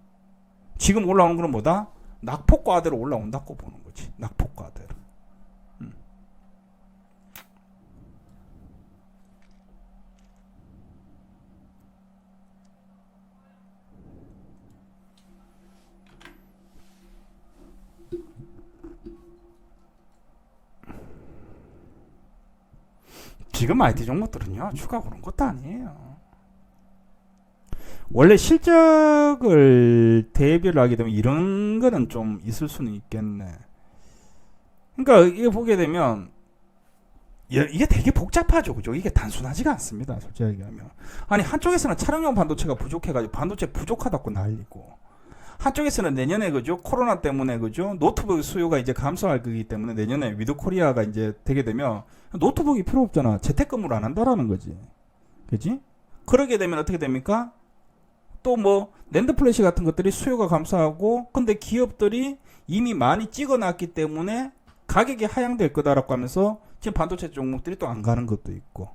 A: 지금 올라오는 거는 뭐다? 낙폭과대로 올라온다고 보는 거지. 낙폭과대로. 지금 IT 종목들은요, 주가 오른 것도 아니에요. 원래 실적을 대비를 하게 되면 이런 거는 좀 있을 수는 있겠네. 그러니까 이게 보게 되면 이게 되게 복잡하죠, 그죠? 이게 단순하지가 않습니다, 솔직히 얘기하면. 아니, 한쪽에서는 차량용 반도체가 부족해가지고 반도체 부족하다고 난리고, 한쪽에서는 내년에, 그죠? 코로나 때문에, 그죠? 노트북 수요가 이제 감소할 거기 때문에 내년에 위드 코리아가 이제 되게 되면 노트북이 필요 없잖아. 재택근무를 안 한다라는 거지. 그지? 그러게 되면 어떻게 됩니까? 또 뭐 낸드 플래시 같은 것들이 수요가 감소하고, 근데 기업들이 이미 많이 찍어놨기 때문에 가격이 하향될 거다라고 하면서 지금 반도체 종목들이 또 안 가는 것도 있고.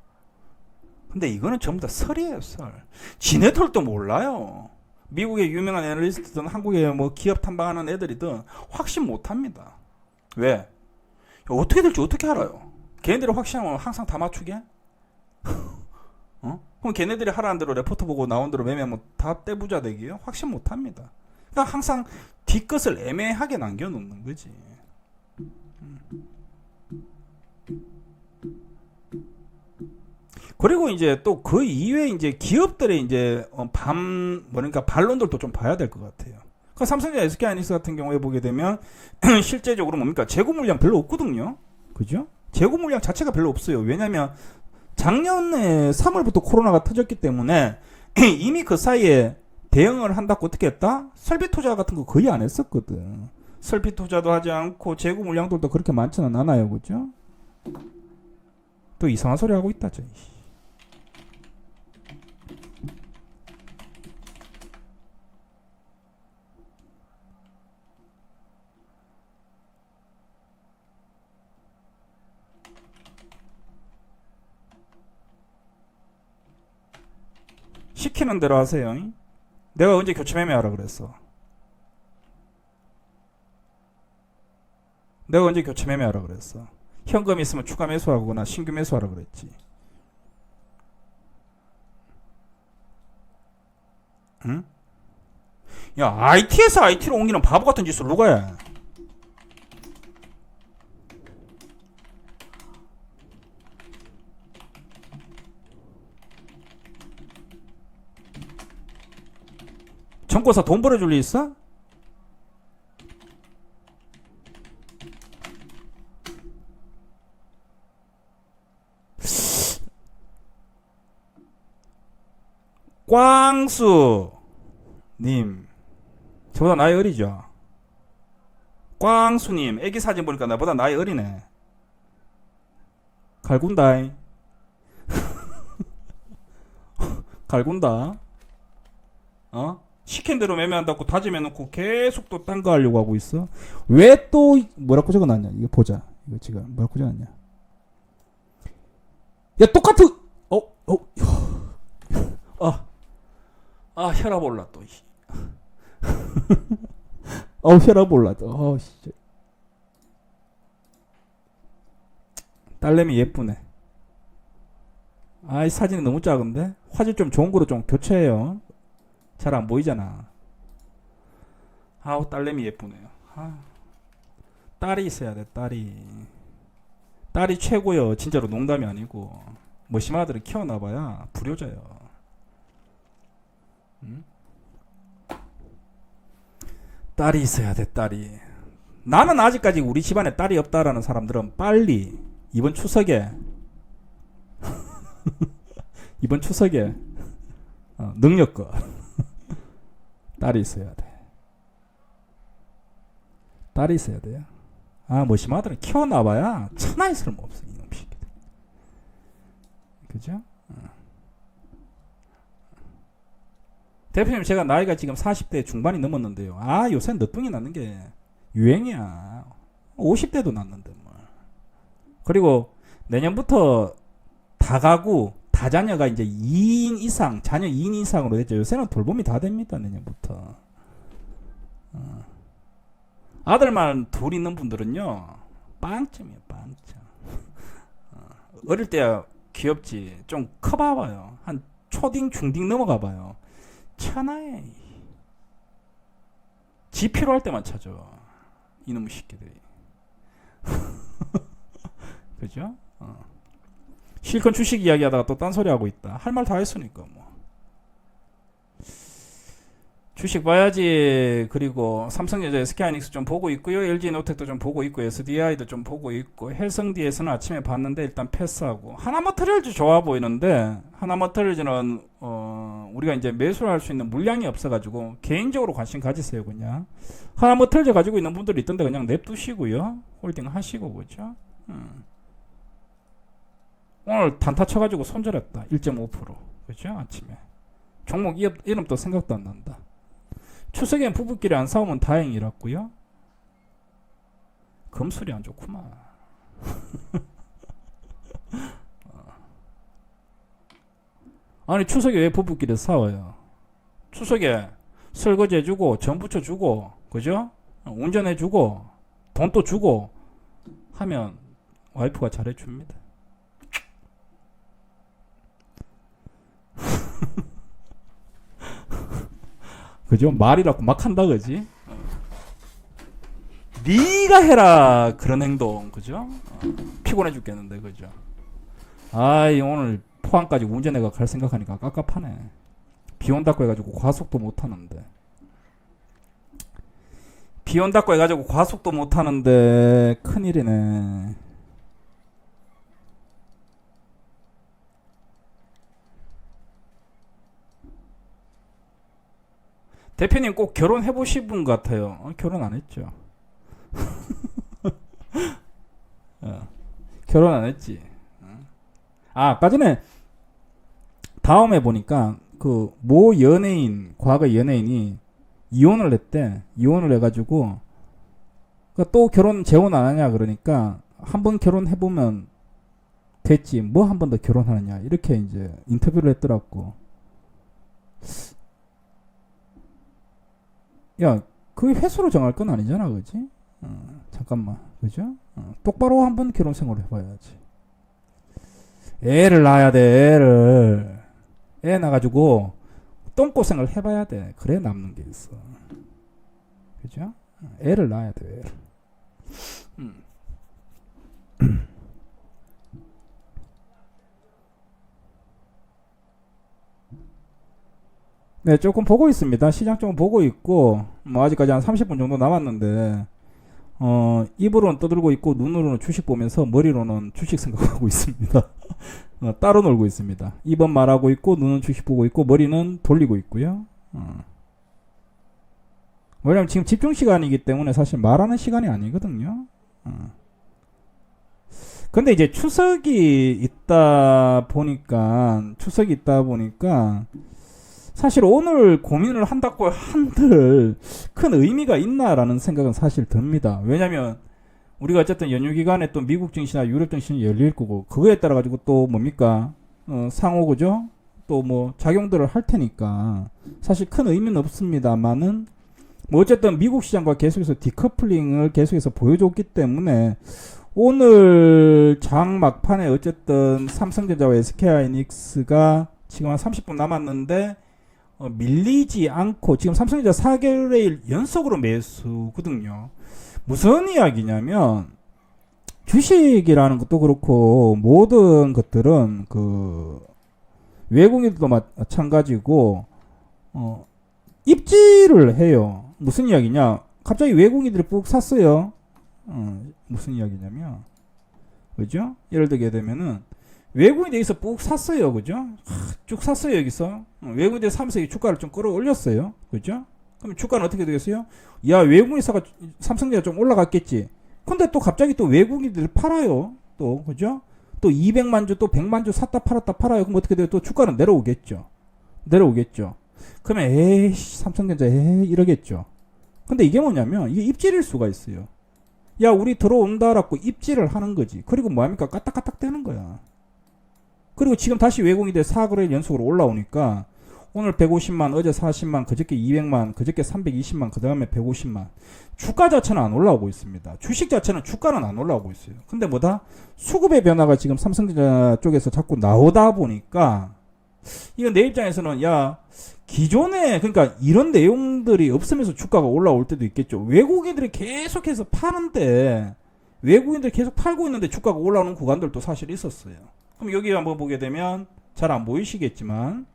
A: 근데 이거는 전부 다 설이에요, 설. 지네들도 몰라요. 미국의 유명한 애널리스트든 한국의 뭐 기업 탐방하는 애들이든 확신 못합니다. 왜? 어떻게 될지 어떻게 알아요? 걔네들이 확신하면 항상 다 맞추게? 그럼 걔네들이 하라는 대로 레포트 보고 나온 대로 매매하면 다 떼부자 되기요? 확신 못합니다. 그러니까 항상 뒤끝을 애매하게 남겨놓는 거지. 그리고 이제 또 그 이외에 이제 기업들의 이제 그러니까 반론들도 좀 봐야 될 것 같아요. 그 삼성전자 SK하이닉스 같은 경우에 보게 되면 실제적으로 뭡니까? 재고 물량 별로 없거든요. 그죠? 재고 물량 자체가 별로 없어요. 왜냐면 작년에 3월부터 코로나가 터졌기 때문에 이미 그 사이에 대응을 한다고 어떻게 했다? 설비 투자 같은 거 거의 안 했었거든. 설비 투자도 하지 않고 재고 물량들도 그렇게 많지는 않아요. 그죠? 또 이상한 소리 하고 있다, 저. 시키는 대로 하세요. 내가 언제 교체 매매하라 그랬어? 내가 언제 교체 매매하라 그랬어? 현금 있으면 추가 매수하거나 신규 매수하라 그랬지. 응? 야, IT에서 IT로 옮기는 바보 같은 짓을 누가 해? 정보사 돈 벌어줄 일 있어? 꽝수님, 저보다 나이 어리죠? 꽝수님, 애기 사진 보니까 나보다 나이 어리네. 갈군다잉. 갈군다. 시킨 대로 매매한다고 다짐해놓고 계속 또 딴 거 하려고 하고 있어. 왜 또 뭐라고 적어놨냐? 이거 보자. 이거 지금 뭐라고 적어놨냐? 야, 똑같은. 혈압 올라 또. 혈압 올라 또. 딸내미 예쁘네. 이 사진이 너무 작은데? 화질 좀 좋은 거로 좀 교체해요. 잘 안 보이잖아. 딸내미 예쁘네요. 딸이 있어야 돼, 딸이. 딸이 최고요. 진짜로 농담이 아니고. 뭐 심하들을 키워놔봐야 불효자요. 응? 딸이 있어야 돼, 딸이. 나는 아직까지 우리 집안에 딸이 없다라는 사람들은 빨리 이번 추석에 이번 추석에 능력껏 딸이 있어야 돼. 딸이 있어야 돼요. 뭐 심하더라. 키워놔봐야 천하의 쓸모없어, 이놈 새끼들. 그죠? 대표님, 제가 나이가 지금 40대 중반이 넘었는데요. 요새 늦둥이 낳는 게 유행이야. 50대도 낳는데 뭐. 그리고 내년부터 다가구 다자녀가 이제 2인 이상, 자녀 2인 이상으로 됐죠. 요새는 돌봄이 다 됩니다, 내년부터. 아들만 둘 있는 분들은요, 빵점이에요, 빵점. 어릴 때야 귀엽지. 좀 커봐봐요. 한 초딩, 중딩 넘어가봐요. 천하에. 지 필요할 때만 찾아. 이놈의 새끼들이. 그죠? 실컷 주식 이야기하다가 또 딴소리 하고 있다. 할 말 다 했으니까 뭐. 주식 봐야지. 그리고 삼성전자, SK하이닉스 좀 보고 있고요. LG노텍도 좀 보고 있고, SDI도 좀 보고 있고, 헬성디에서는 아침에 봤는데 일단 패스하고, 하나마터리얼즈 좋아 보이는데, 하나마터리얼즈는 우리가 이제 매수를 할 수 있는 물량이 없어가지고 개인적으로 관심 가지세요. 그냥 하나마터리얼즈 가지고 있는 분들이 있던데 그냥 냅두시고요. 홀딩 하시고. 그죠? 오늘 단타 쳐가지고 손절했다. 1.5%. 그죠? 아침에 종목 이름도 생각도 안 난다. 추석엔 부부끼리 안 싸우면 다행이랐고요. 금술이 안 좋구만.
B: 아니 추석에 왜 부부끼리 싸워요? 추석에 설거지 해주고 전 부쳐주고 그죠? 운전해주고 돈 또 주고 하면 와이프가 잘해줍니다. 그죠? 말이라고 막 한다 그지? 네가 해라 그런 행동 그죠? 피곤해 죽겠는데 그죠? 아이 오늘 포항까지 운전해가 갈 생각하니까 깝깝하네. 비 온다고 해가지고 과속도 못하는데 비 온다고 해가지고 과속도 못하는데 큰일이네. 대표님 꼭 결혼해보신 분 같아요. 결혼 안 했죠. 결혼 안 했지. 아까 전에 다음에 보니까 그 모 연예인 과거 연예인이 이혼을 했대. 이혼을 해가지고 또 결혼 재혼 안 하냐 그러니까 한 번 결혼해보면 됐지 뭐 한 번 더 결혼하느냐 이렇게 이제 인터뷰를 했더라고. 야 그게 횟수로 정할 건 아니잖아 그지? 잠깐만 그죠? 똑바로 한번 결혼 생활을 해봐야지. 애를 낳아야 돼. 애 낳아가지고 똥고생을 해봐야 돼. 그래 남는 게 있어. 그죠? 애를 낳아야 돼. 애를. 네, 조금 보고 있습니다. 시장 조금 보고 있고, 뭐 아직까지 한 30분 정도 남았는데, 입으로는 떠들고 있고, 눈으로는 주식 보면서, 머리로는 주식 생각하고 있습니다. 따로 놀고 있습니다. 입은 말하고 있고, 눈은 주식 보고 있고, 머리는 돌리고 있고요. 왜냐면 지금 집중 시간이기 때문에 사실 말하는 시간이 아니거든요. 근데 이제 추석이 있다 보니까, 사실 오늘 고민을 한다고 한들 큰 의미가 있나라는 생각은 사실 듭니다. 왜냐면 우리가 어쨌든 연휴 기간에 또 미국 증시나 유럽 증시는 열릴 거고 그거에 따라 가지고 또 뭡니까 상호 그죠? 또 뭐 작용들을 할 테니까 사실 큰 의미는 없습니다만은 뭐 어쨌든 미국 시장과 계속해서 디커플링을 계속해서 보여줬기 때문에 오늘 장 막판에 어쨌든 삼성전자와 SK하이닉스가 지금 한 30분 남았는데 밀리지 않고 지금 삼성전자 4개월일 연속으로 매수거든요. 무슨 이야기냐면 주식이라는 것도 그렇고 모든 것들은 그 외국인들도 마찬가지고 입지를 해요. 무슨 이야기냐? 갑자기 외국인들이 푹 샀어요. 무슨 이야기냐면 그죠? 예를 들게 되면은 외국인이 여기서 푹 샀어요. 그죠? 쭉 샀어요. 여기서. 외국인이 사면서 이 주가를 좀 끌어올렸어요. 그죠? 그럼 주가는 어떻게 되겠어요? 야, 외국인이 사가 삼성전자 좀 올라갔겠지. 근데 또 갑자기 또 외국인들이 팔아요. 또, 그죠? 또 200만 주, 또 100만 주 샀다 팔았다 팔아요. 그럼 어떻게 돼요? 또 주가는 내려오겠죠. 그러면 에이씨, 삼성전자 이러겠죠. 근데 이게 뭐냐면 이게 입질일 수가 있어요. 야, 우리 들어온다라고 입질을 하는 거지. 그리고 뭐합니까? 까딱까딱 되는 거야. 그리고 지금 다시 외국인들 4거래일 연속으로 올라오니까 오늘 150만, 어제 40만, 그저께 200만, 그저께 320만, 그 다음에 150만. 주가 자체는 안 올라오고 있습니다. 주식 자체는 주가는 안 올라오고 있어요. 근데 뭐다? 수급의 변화가 지금 삼성전자 쪽에서 자꾸 나오다 보니까 이건 내 입장에서는 야 기존에 그러니까 이런 내용들이 없으면서 주가가 올라올 때도 있겠죠. 외국인들이 계속해서 파는데 외국인들이 계속 팔고 있는데 주가가 올라오는 구간들도 사실 있었어요. 그럼 여기 한번 보게 되면 잘 안 보이시겠지만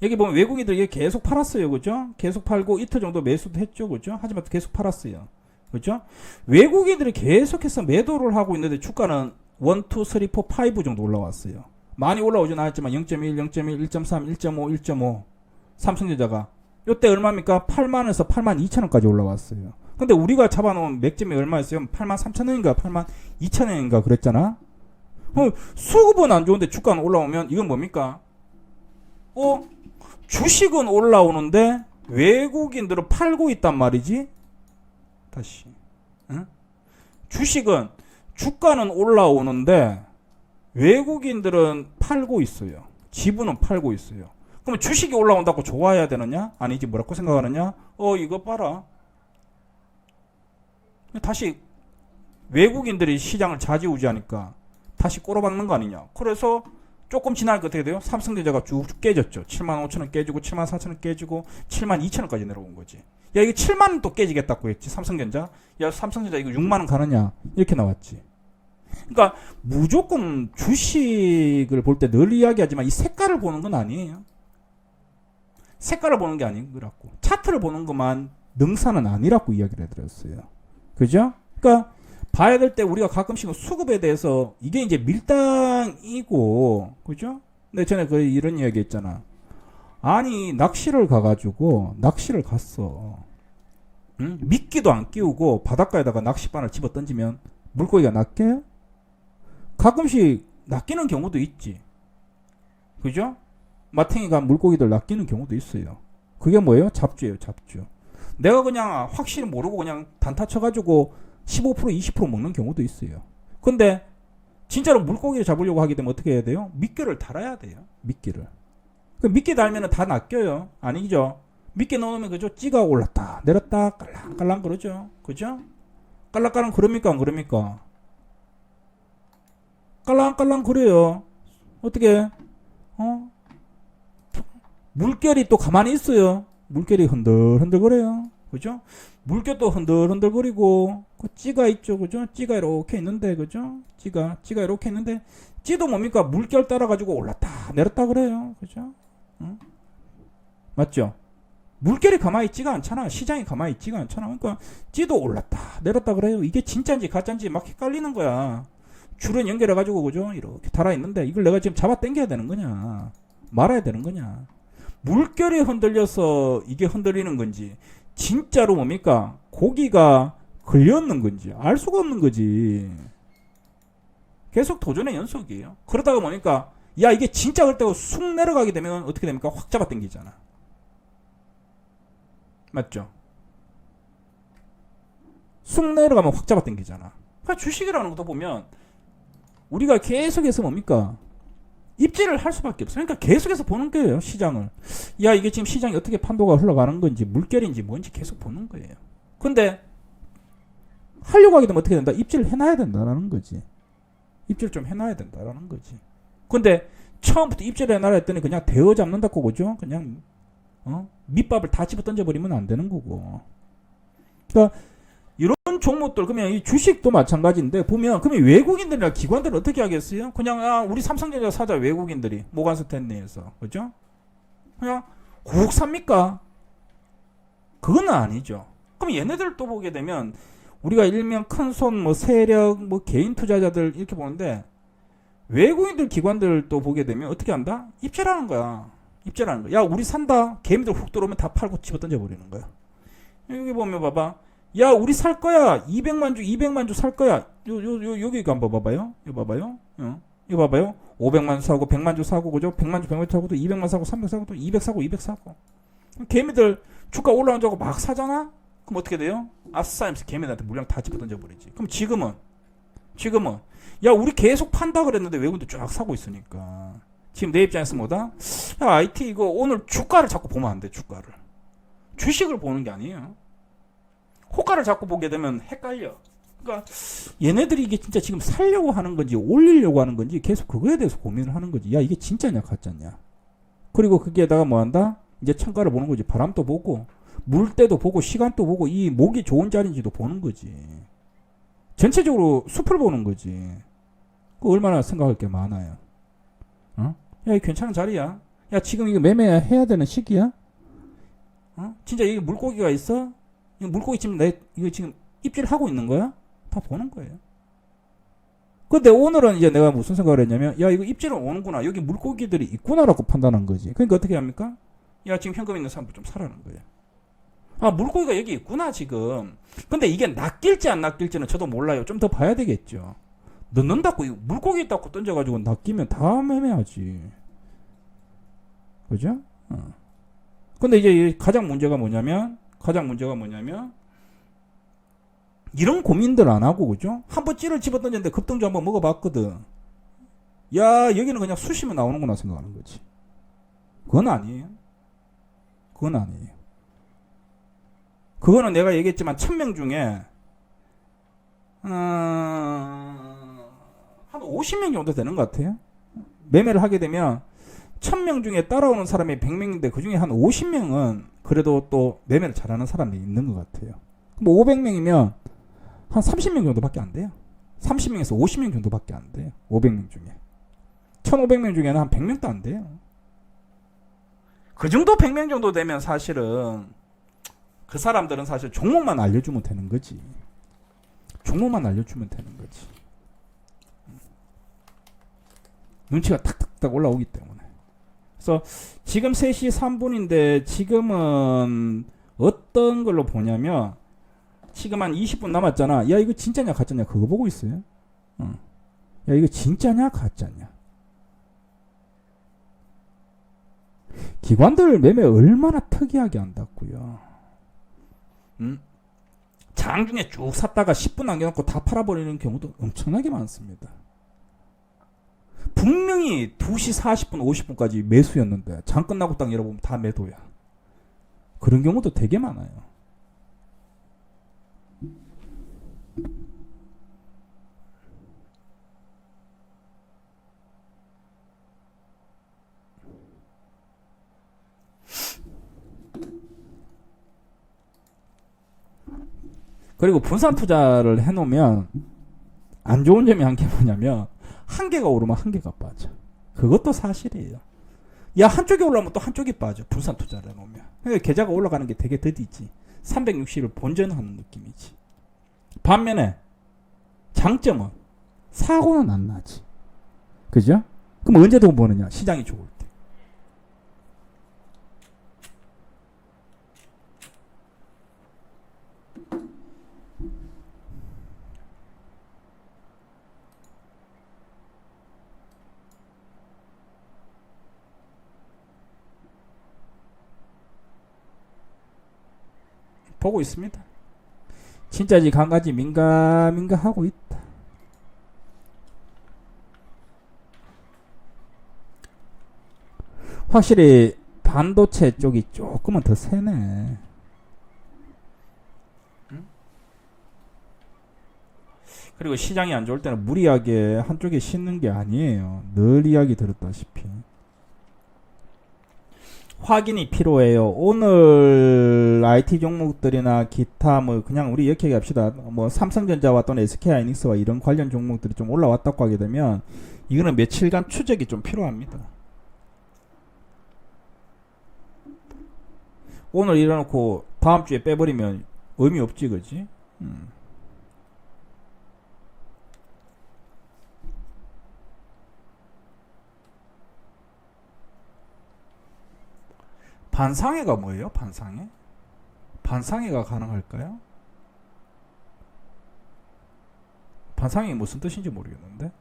B: 여기 보면 외국인들이 계속 팔았어요. 그죠? 계속 팔고 이틀 정도 매수도 했죠. 그죠? 하지만 계속 팔았어요. 그죠? 외국인들이 계속해서 매도를 하고 있는데 주가는 1, 2, 3, 4, 5 정도 올라왔어요. 많이 올라오진 않았지만 0.1, 0.1, 1.3, 1.5, 1.5 삼성전자가 이때 얼마입니까? 8만원에서 8만 2천원까지 올라왔어요. 근데 우리가 잡아놓은 맥점이 얼마였어요? 8만 3천원인가 8만 2천원인가 그랬잖아. 수급은 안 좋은데 주가는 올라오면 이건 뭡니까? 주식은 올라오는데 외국인들은 팔고 있단 말이지. 다시 응? 주식은 주가는 올라오는데 외국인들은 팔고 있어요.
A: 지분은 팔고 있어요. 그러면 주식이 올라온다고 좋아해야 되느냐? 아니지. 뭐라고 생각하느냐? 이거 봐라. 다시 외국인들이 시장을 좌지우지하니까 다시 꼬라박는 거 아니냐. 그래서 조금 지나니까 어떻게 돼요? 삼성전자가 쭉쭉 깨졌죠. 7만 5천 원 깨지고 7만 4천 원 깨지고 7만 2천 원까지 내려온 거지. 야, 이게 7만 원 또 깨지겠다고 했지. 삼성전자. 야, 삼성전자 이거 6만 원 가느냐. 이렇게 나왔지. 그러니까 무조건 주식을 볼 때 늘 이야기하지만 이 색깔을 보는 건 아니에요. 색깔을 보는 게 아닌 거라고. 차트를 보는 것만 능사는 아니라고 이야기를 해드렸어요. 그죠? 그러니까 봐야 될 때 우리가 가끔씩 수급에 대해서 이게 이제 밀당이고, 그죠? 근데 전에 이런 이야기 했잖아. 아니, 낚시를 가가지고, 낚시를 갔어. 응? 미끼도 안 끼우고 바닷가에다가 낚싯바늘 집어 던지면 물고기가 낚여요? 가끔씩 낚이는 경우도 있지. 그죠? 마탱이가 물고기들 낚이는 경우도 있어요. 그게 뭐예요? 잡주예요, 잡주. 내가 그냥 확실히 모르고 그냥 단타 쳐가지고 15% 20% 먹는 경우도 있어요. 근데 진짜로 물고기를 잡으려고 하게 되면 어떻게 해야 돼요? 미끼를 달아야 돼요. 미끼를. 그 미끼 달면은 다 낚여요. 아니죠? 미끼 넣으면 그죠? 찌가 올랐다 내렸다 깔랑깔랑 그러죠. 그죠? 깔랑깔랑 그럽니까 안 그럽니까? 깔랑깔랑 그래요. 어떻게? 물결이 또 가만히 있어요. 물결이 흔들흔들 거려요. 그죠? 물결도 흔들흔들거리고 그 찌가 있죠. 그죠? 찌가 이렇게 있는데 그죠? 찌가 이렇게 있는데 찌도 뭡니까? 물결 따라 가지고 올랐다 내렸다 그래요. 그죠? 맞죠? 물결이 가만히 있지가 않잖아. 시장이 가만히 있지가 않잖아. 그러니까 찌도 올랐다 내렸다 그래요. 이게 진짜인지 가짜인지 막 헷갈리는 거야. 줄은 연결해 가지고 그죠? 이렇게 달아 있는데 이걸 내가 지금 잡아 당겨야 되는 거냐? 말아야 되는 거냐? 물결이 흔들려서 이게 흔들리는 건지 진짜로 뭡니까? 고기가 걸렸는 건지 알 수가 없는 거지. 계속 도전의 연속이에요. 그러다가 보니까 야 이게 진짜 그렇다고 쑥 내려가게 되면 어떻게 됩니까? 확 잡아 당기잖아. 맞죠? 쑥 내려가면 확 잡아 당기잖아. 그러니까 주식이라는 것도 보면 우리가 계속해서 뭡니까? 입지를 할 수밖에 없어요. 그러니까 계속해서 보는 거예요. 시장을. 야 이게 지금 시장이 어떻게 판도가 흘러가는 건지 물결인지 뭔지 계속 보는 거예요. 근데 하려고 하게 되면 어떻게 된다? 입지를 해놔야 된다라는 거지. 입지를 좀 해놔야 된다라는 거지. 근데 처음부터 입지를 해놔라 했더니 그냥 대어 잡는다고 그죠? 그냥 밑밥을 다 집어 던져버리면 안 되는 거고. 그러니까 이런 종목들 그러면 이 주식도 마찬가지인데 보면 그러면 외국인들이나 기관들은 어떻게 하겠어요? 그냥 우리 삼성전자 사자 외국인들이 모간 스탠리에서 그죠? 그냥 국 삽니까? 그건 아니죠. 그럼 얘네들 또 보게 되면 우리가 일명 큰손 뭐 세력 뭐 개인 투자자들 이렇게 보는데 외국인들 기관들 또 보게 되면 어떻게 한다? 입찰하는 거야. 입찰하는 거야. 야 우리 산다. 개미들 훅 들어오면 다 팔고 집어 던져버리는 거야. 여기 보면 봐봐. 야 우리 살 거야. 200만 주 살 거야. 여기 한번 봐봐요. 이거 봐봐요. 이거 봐봐요. 500만 주 사고 100만 주 사고 그죠? 100만 주 100만 주 사고 또 200만 사고 300 사고 또 200 사고 200 사고. 개미들 주가 올라온 줄 알고 막 사잖아. 그럼 어떻게 돼요? 아싸 하면서 개미들한테 물량 다 집어 던져버리지. 그럼 지금은 야 우리 계속 판다 그랬는데 외국인들 쫙 사고 있으니까 지금 내 입장에서 뭐다? 야 IT 이거 오늘 주가를 자꾸 보면 안 돼. 주가를. 주식을 보는 게 아니에요. 호가를 자꾸 보게 되면 헷갈려. 그러니까 얘네들이 이게 진짜 지금 살려고 하는 건지 올리려고 하는 건지 계속 그거에 대해서 고민을 하는 거지. 야 이게 진짜냐 가짜냐. 그리고 거기에다가 뭐 한다? 이제 창가를 보는 거지. 바람도 보고 물때도 보고 시간도 보고 이 목이 좋은 자리인지도 보는 거지. 전체적으로 숲을 보는 거지. 그 얼마나 생각할 게 많아요. 야 이거 괜찮은 자리야. 야 지금 이거 매매해야 되는 시기야? 진짜 이게 물고기가 있어? 물고기 지금 이거 지금 입질하고 있는 거야? 다 보는 거예요. 근데 오늘은 이제 내가 무슨 생각을 했냐면 야 이거 입질은 오는구나. 여기 물고기들이 있구나라고 판단한 거지. 그러니까 어떻게 합니까? 야 지금 현금 있는 사람들 좀 사라는 거예요. 아 물고기가 여기 있구나 지금. 근데 이게 낚일지 안 낚일지는 저도 몰라요. 좀 더 봐야 되겠죠. 넣는다고 물고기 있다고 던져가지고 낚이면 다 매매하지. 그죠? 근데 이제 가장 문제가 뭐냐면 이런 고민들 안 하고 그죠? 한번 찌를 집어 던졌는데 급등주 한번 먹어봤거든. 야, 여기는 그냥 수시면 나오는구나 생각하는 거지. 그건 아니에요. 그건 아니에요. 그거는 내가 얘기했지만 1000명 중에 한 50명 정도 되는 것 같아요. 매매를 하게 되면 1000명 중에 따라오는 사람이 100명인데 그 중에 한 50명은 그래도 또 매매를 잘하는 사람이 있는 것 같아요. 뭐 500명이면 한 30명 정도밖에 안 돼요. 30명에서 50명 정도밖에 안 돼요. 500명 중에. 1500명 중에는 한 100명도 안 돼요. 그 정도 100명 정도 되면 사실은 그 사람들은 사실 종목만 알려주면 되는 거지. 종목만 알려주면 되는 거지. 눈치가 탁탁탁 올라오기 때문에. 그래서 지금 3시 3분인데 지금은 어떤 걸로 보냐면 지금 한 20분 남았잖아. 야, 이거 진짜냐 가짜냐 그거 보고 있어요. 야, 이거 진짜냐 가짜냐. 기관들 매매 얼마나 특이하게 한다고요. 장중에 쭉 샀다가 10분 남겨놓고 다 팔아버리는 경우도 엄청나게 많습니다. 분명히 2시 40분 50분까지 매수였는데 장 끝나고 딱 열어보면 다 매도야. 그런 경우도 되게 많아요. 그리고 분산 투자를 해놓으면 안 좋은 점이 한 게 뭐냐면 한 개가 오르면 한 개가 빠져. 그것도 사실이에요. 야, 한쪽이 올라오면 또 한쪽이 빠져. 분산 투자를 해놓으면. 그러니까 계좌가 올라가는 게 되게 더디지. 360을 본전하는 느낌이지. 반면에 장점은 사고는 안 나지. 그죠? 그럼 언제 돈 버느냐? 시장이 좋을 때. 보고 있습니다. 진짜지 강가지 민가 하고 있다. 확실히 반도체 쪽이 조금은 더 세네. 그리고 시장이 안 좋을 때는 무리하게 한쪽에 싣는 게 아니에요. 늘 이야기 들었다시피. 확인이 필요해요. 오늘 IT 종목들이나 기타 뭐 그냥 우리 이렇게 얘기합시다. 뭐 삼성전자와 또는 SK하이닉스와 이런 관련 종목들이 좀 올라왔다고 하게 되면 이거는 며칠간 추적이 좀 필요합니다. 오늘 일어놓고 다음 주에 빼버리면 의미 없지, 그지? 반상회가 뭐예요? 반상회? 반상회가 가능할까요? 반상회 무슨 뜻인지 모르겠는데.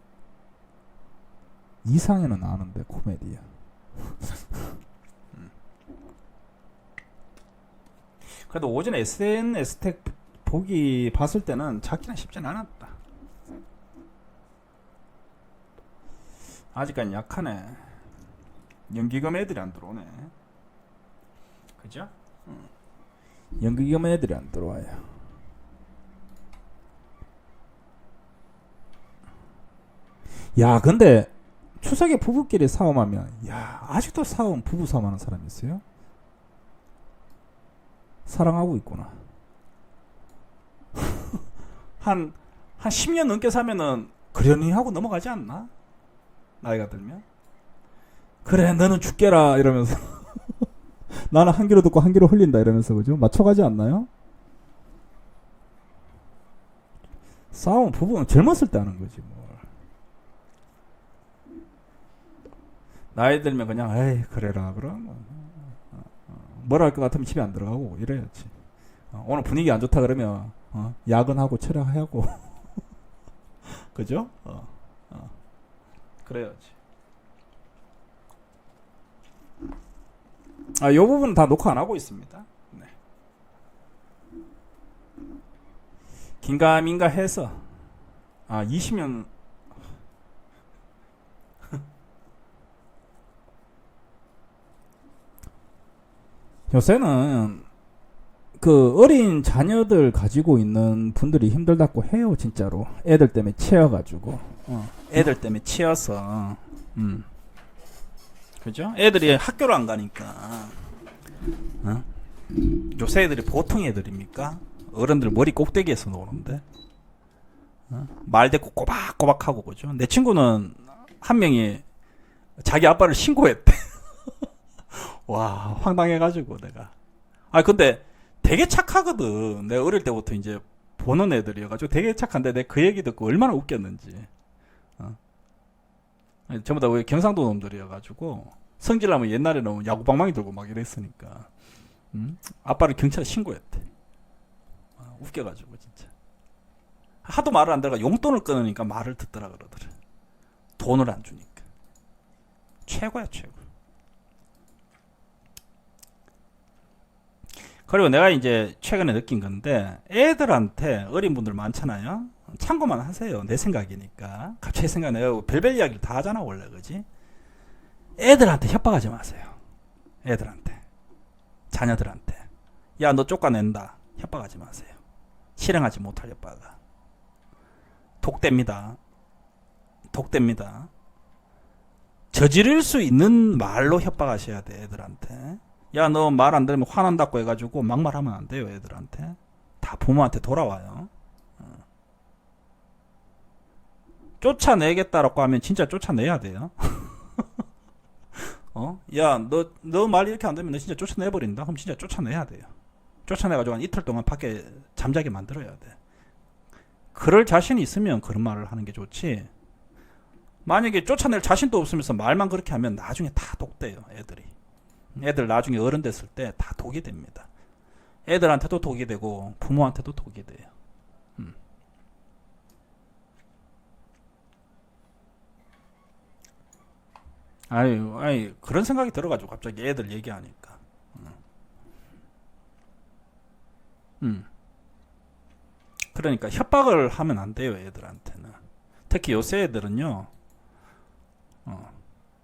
A: 이상회는 아는데 코미디야. 그래도 오전에 SNS 텍 보기 봤을 때는 잡기는 쉽진 않았다. 아직까지 약하네. 연기금 애들이 안 들어오네. 그죠? 연기금 애들이 안 들어와요. 야, 근데 추석에 부부끼리 싸움하면, 야, 아직도 부부 싸움하는 사람이 있어요? 사랑하고 있구나. 한 10년 넘게 사면은 그러니 하고 넘어가지 않나? 나이가 들면. 그래, 너는 죽게라 이러면서 나는 한 귀로 듣고 한 귀로 흘린다 이러면서, 그죠? 맞춰가지 않나요? 싸움 부부는 젊었을 때 하는 거지 뭐. 나이 들면 그냥 에이 그래라 그럼 뭐라 할 것 같으면 집에 안 들어가고 이래야지. 오늘 분위기 안 좋다 그러면 야근하고 철회하고 그죠? 그래야지. 요 부분은 다 녹화 안 하고 있습니다. 네. 긴가민가 해서 20년
B: 요새는 그 어린 자녀들 가지고 있는 분들이 힘들다고 해요, 진짜로. 애들 때문에 치여가지고.
A: 애들 때문에 치여서. 그죠? 애들이 학교를 안 가니까. 요새 애들이 보통 애들입니까? 어른들 머리 꼭대기에서 노는데. 말 대꾸 꼬박꼬박 하고, 그죠? 내 친구는 한 명이 자기 아빠를 신고했대. 와, 황당해가지고 내가. 근데 되게 착하거든. 내가 어릴 때부터 이제 보는 애들이어가지고 되게 착한데 내가 그 얘기 듣고 얼마나 웃겼는지. 전부 다 왜 경상도 놈들이어가지고 성질나면 옛날에는 야구방망이 들고 막 이랬으니까. 아빠를 경찰에 신고했대. 웃겨가지고 진짜. 하도 말을 안 들어가 용돈을 끊으니까 말을 듣더라 그러더래. 돈을 안 주니까. 최고야 최고. 그리고 내가 이제 최근에 느낀 건데 애들한테 어린 분들 많잖아요. 참고만 하세요. 내 생각이니까. 갑자기 생각 내가 별별 이야기를 다 하잖아 원래 그지? 애들한테 협박하지 마세요. 애들한테. 자녀들한테. 야 너 쫓아낸다. 협박하지 마세요. 실행하지 못할 협박아. 독됩니다. 독됩니다. 저지를 수 있는 말로 협박하셔야 돼 애들한테. 야 너 말 안 들으면 화난다고 해가지고 막말하면 안 돼요 애들한테. 다 부모한테 돌아와요. 쫓아내겠다라고 하면 진짜 쫓아내야 돼요. 야 너 말 이렇게 안 되면 너 진짜 쫓아내버린다. 그럼 진짜 쫓아내야 돼요. 쫓아내가지고 한 이틀 동안 밖에 잠자게 만들어야 돼. 그럴 자신이 있으면 그런 말을 하는 게 좋지. 만약에 쫓아낼 자신도 없으면서 말만 그렇게 하면 나중에 다 독돼요 애들이. 애들 나중에 어른 됐을 때 다 독이 됩니다. 애들한테도 독이 되고 부모한테도 독이 돼요. 아니 그런 생각이 들어가지고 갑자기 애들 얘기하니까. 그러니까 협박을 하면 안 돼요 애들한테는. 특히 요새 애들은요.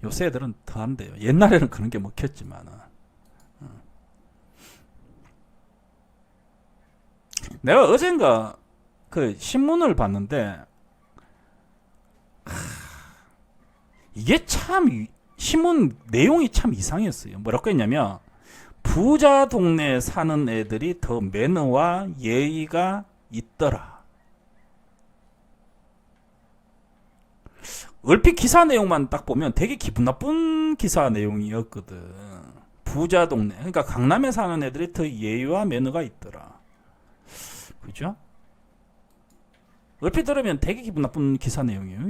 A: 요새 애들은 더 안 돼요. 옛날에는 그런 게 먹혔지만은. 내가 어젠가 그 신문을 봤는데 이게 참 신문 내용이 참 이상했어요. 뭐라고 했냐면 부자 동네에 사는 애들이 더 매너와 예의가 있더라. 얼핏 기사 내용만 딱 보면 되게 기분 나쁜 기사 내용이었거든. 부자 동네. 그러니까 강남에 사는 애들이 더 예의와 매너가 있더라. 그죠? 얼핏 들으면 되게 기분 나쁜 기사 내용이에요.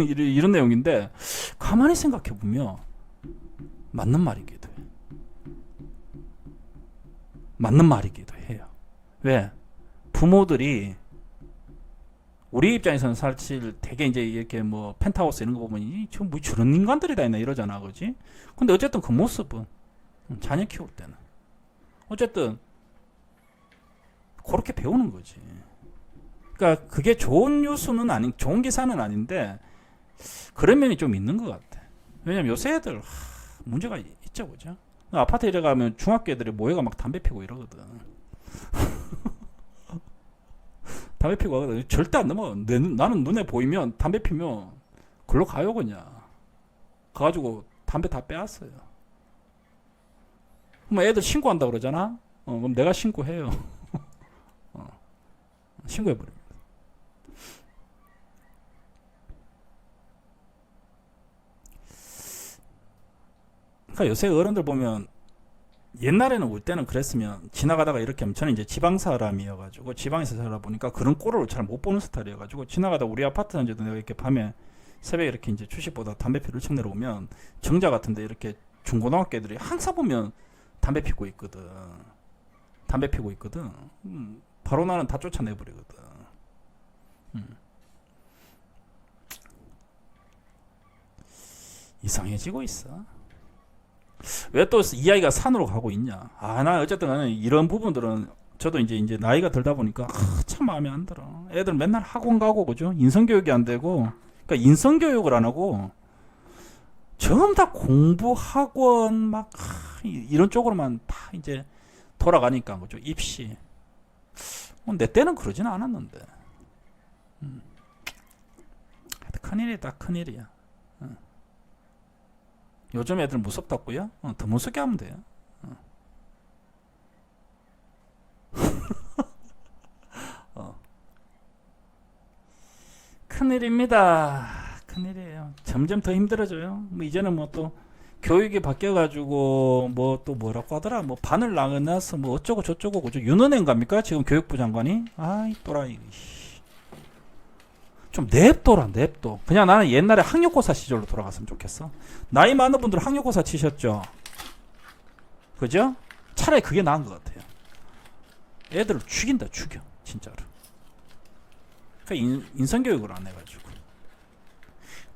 A: 이런 내용인데 가만히 생각해 보면 맞는 말이기도 해. 맞는 말이기도 해요. 왜? 부모들이 우리 입장에서는 사실 되게 이제 이렇게 뭐 펜트하우스 이런 거 보면 지금 뭐 저런 인간들이 다 있나 이러잖아, 그지? 근데 어쨌든 그 모습은 자녀 키울 때는 어쨌든 그렇게 배우는 거지. 그러니까 그게 좋은 뉴스는 아닌, 좋은 기사는 아닌데 그런 면이 좀 있는 것 같아. 왜냐면 요새 애들 문제가 있죠, 그죠? 아파트 이래 가면 중학교 애들이 모여가 막 담배 피고 이러거든. 담배 피고 하거든. 절대 안 넘어. 나는 눈에 보이면 담배 피면 글로 가요 그냥. 가가지고 담배 다 빼앗어요. 그럼 애들 신고한다 그러잖아. 그럼 내가 신고해요. 신고해버립니다. 그러니까 요새 어른들 보면 옛날에는 올 때는 그랬으면 지나가다가 이렇게 하면 저는 이제 지방 사람이어가지고 지방에서 살아 보니까 그런 꼴을 잘 못 보는 스타일이어가지고 지나가다 우리 아파트 언제도 내가 이렇게 밤에 새벽에 이렇게 이제 주식보다 담배 피러 일찍 내려오면 정자 같은데 이렇게 중고등학교 애들이 항상 보면 담배 피고 있거든. 담배 피고 있거든. 바로 나는 다 쫓아내버리거든. 이상해지고 있어. 왜 또 이야기가 산으로 가고 있냐? 나 어쨌든 나는 이런 부분들은 저도 이제 나이가 들다 보니까 참 마음에 안 들어. 애들 맨날 학원 가고 그죠? 인성교육이 안 되고, 그러니까 인성교육을 안 하고 전부 다 공부 학원 막
B: 이런 쪽으로만 다 이제 돌아가니까 그죠. 입시. 내 때는 그러지는 않았는데. 큰일이다, 큰일이야. 요즘 애들 무섭다고요? 더 무섭게 하면 돼요. 큰일입니다. 큰일이에요. 점점 더 힘들어져요. 뭐 이제는 뭐 또 교육이 바뀌어가지고 뭐 또 뭐라고 하더라. 뭐 반을 나눠서 뭐 어쩌고 저쩌고 그죠. 윤은혜인갑니까? 지금 교육부 장관이? 아이 또라이. 좀 냅둬라 냅둬. 그냥 나는 옛날에 학력고사 시절로 돌아갔으면 좋겠어. 나이 많은 분들 학력고사 치셨죠? 그죠? 차라리 그게 나은 것 같아요. 애들을 죽인다 죽여 진짜로. 그러니까 인성교육을 안 해가지고.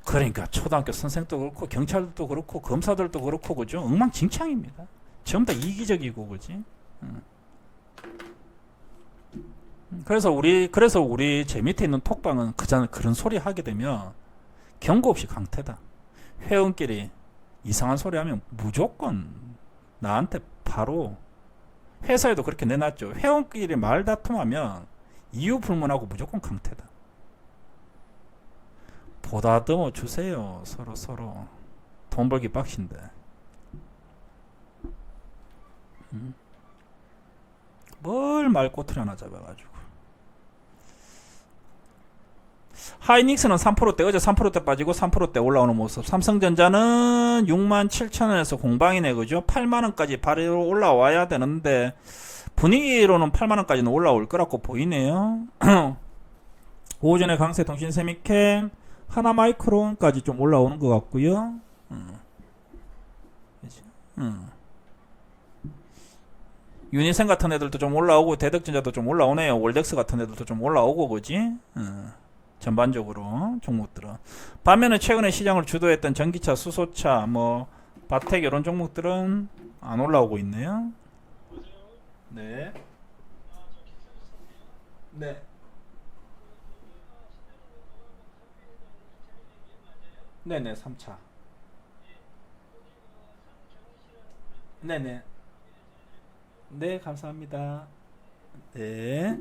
B: 그러니까 초등학교 선생도 그렇고 경찰도 그렇고 검사들도 그렇고 그죠? 엉망진창입니다. 전부 다 이기적이고 그지? 그래서 우리 제 밑에 있는 톡방은 그런 소리 하게 되면 경고 없이 강퇴다. 회원끼리 이상한 소리 하면 무조건 나한테 바로 회사에도 그렇게 내놨죠. 회원끼리 말다툼하면 이유 불문하고 무조건 강퇴다. 보다듬어 주세요. 서로 돈 벌기 빡신데. 뭘 말꼬투리 하나 잡아가지고. 하이닉스는 3%대 어제 3%대 빠지고 3%대 올라오는 모습. 삼성전자는 67,000원에서 공방이네 그죠? 8만원까지 바로 올라와야 되는데 분위기로는 8만원까지는 올라올 거라고 보이네요. 오전에 강세통신 세미캠 하나마이크론까지 좀 올라오는 것 같고요. 유니센 같은 애들도 좀 올라오고 대덕전자도 좀 올라오네요. 월덱스 같은 애들도 좀 올라오고 그지? 전반적으로 종목들은. 반면에 최근에 시장을 주도했던 전기차, 수소차, 뭐 바텍 이런 종목들은 안 올라오고 있네요. 네. 네. 네네 3차. 네네. 네 감사합니다. 네.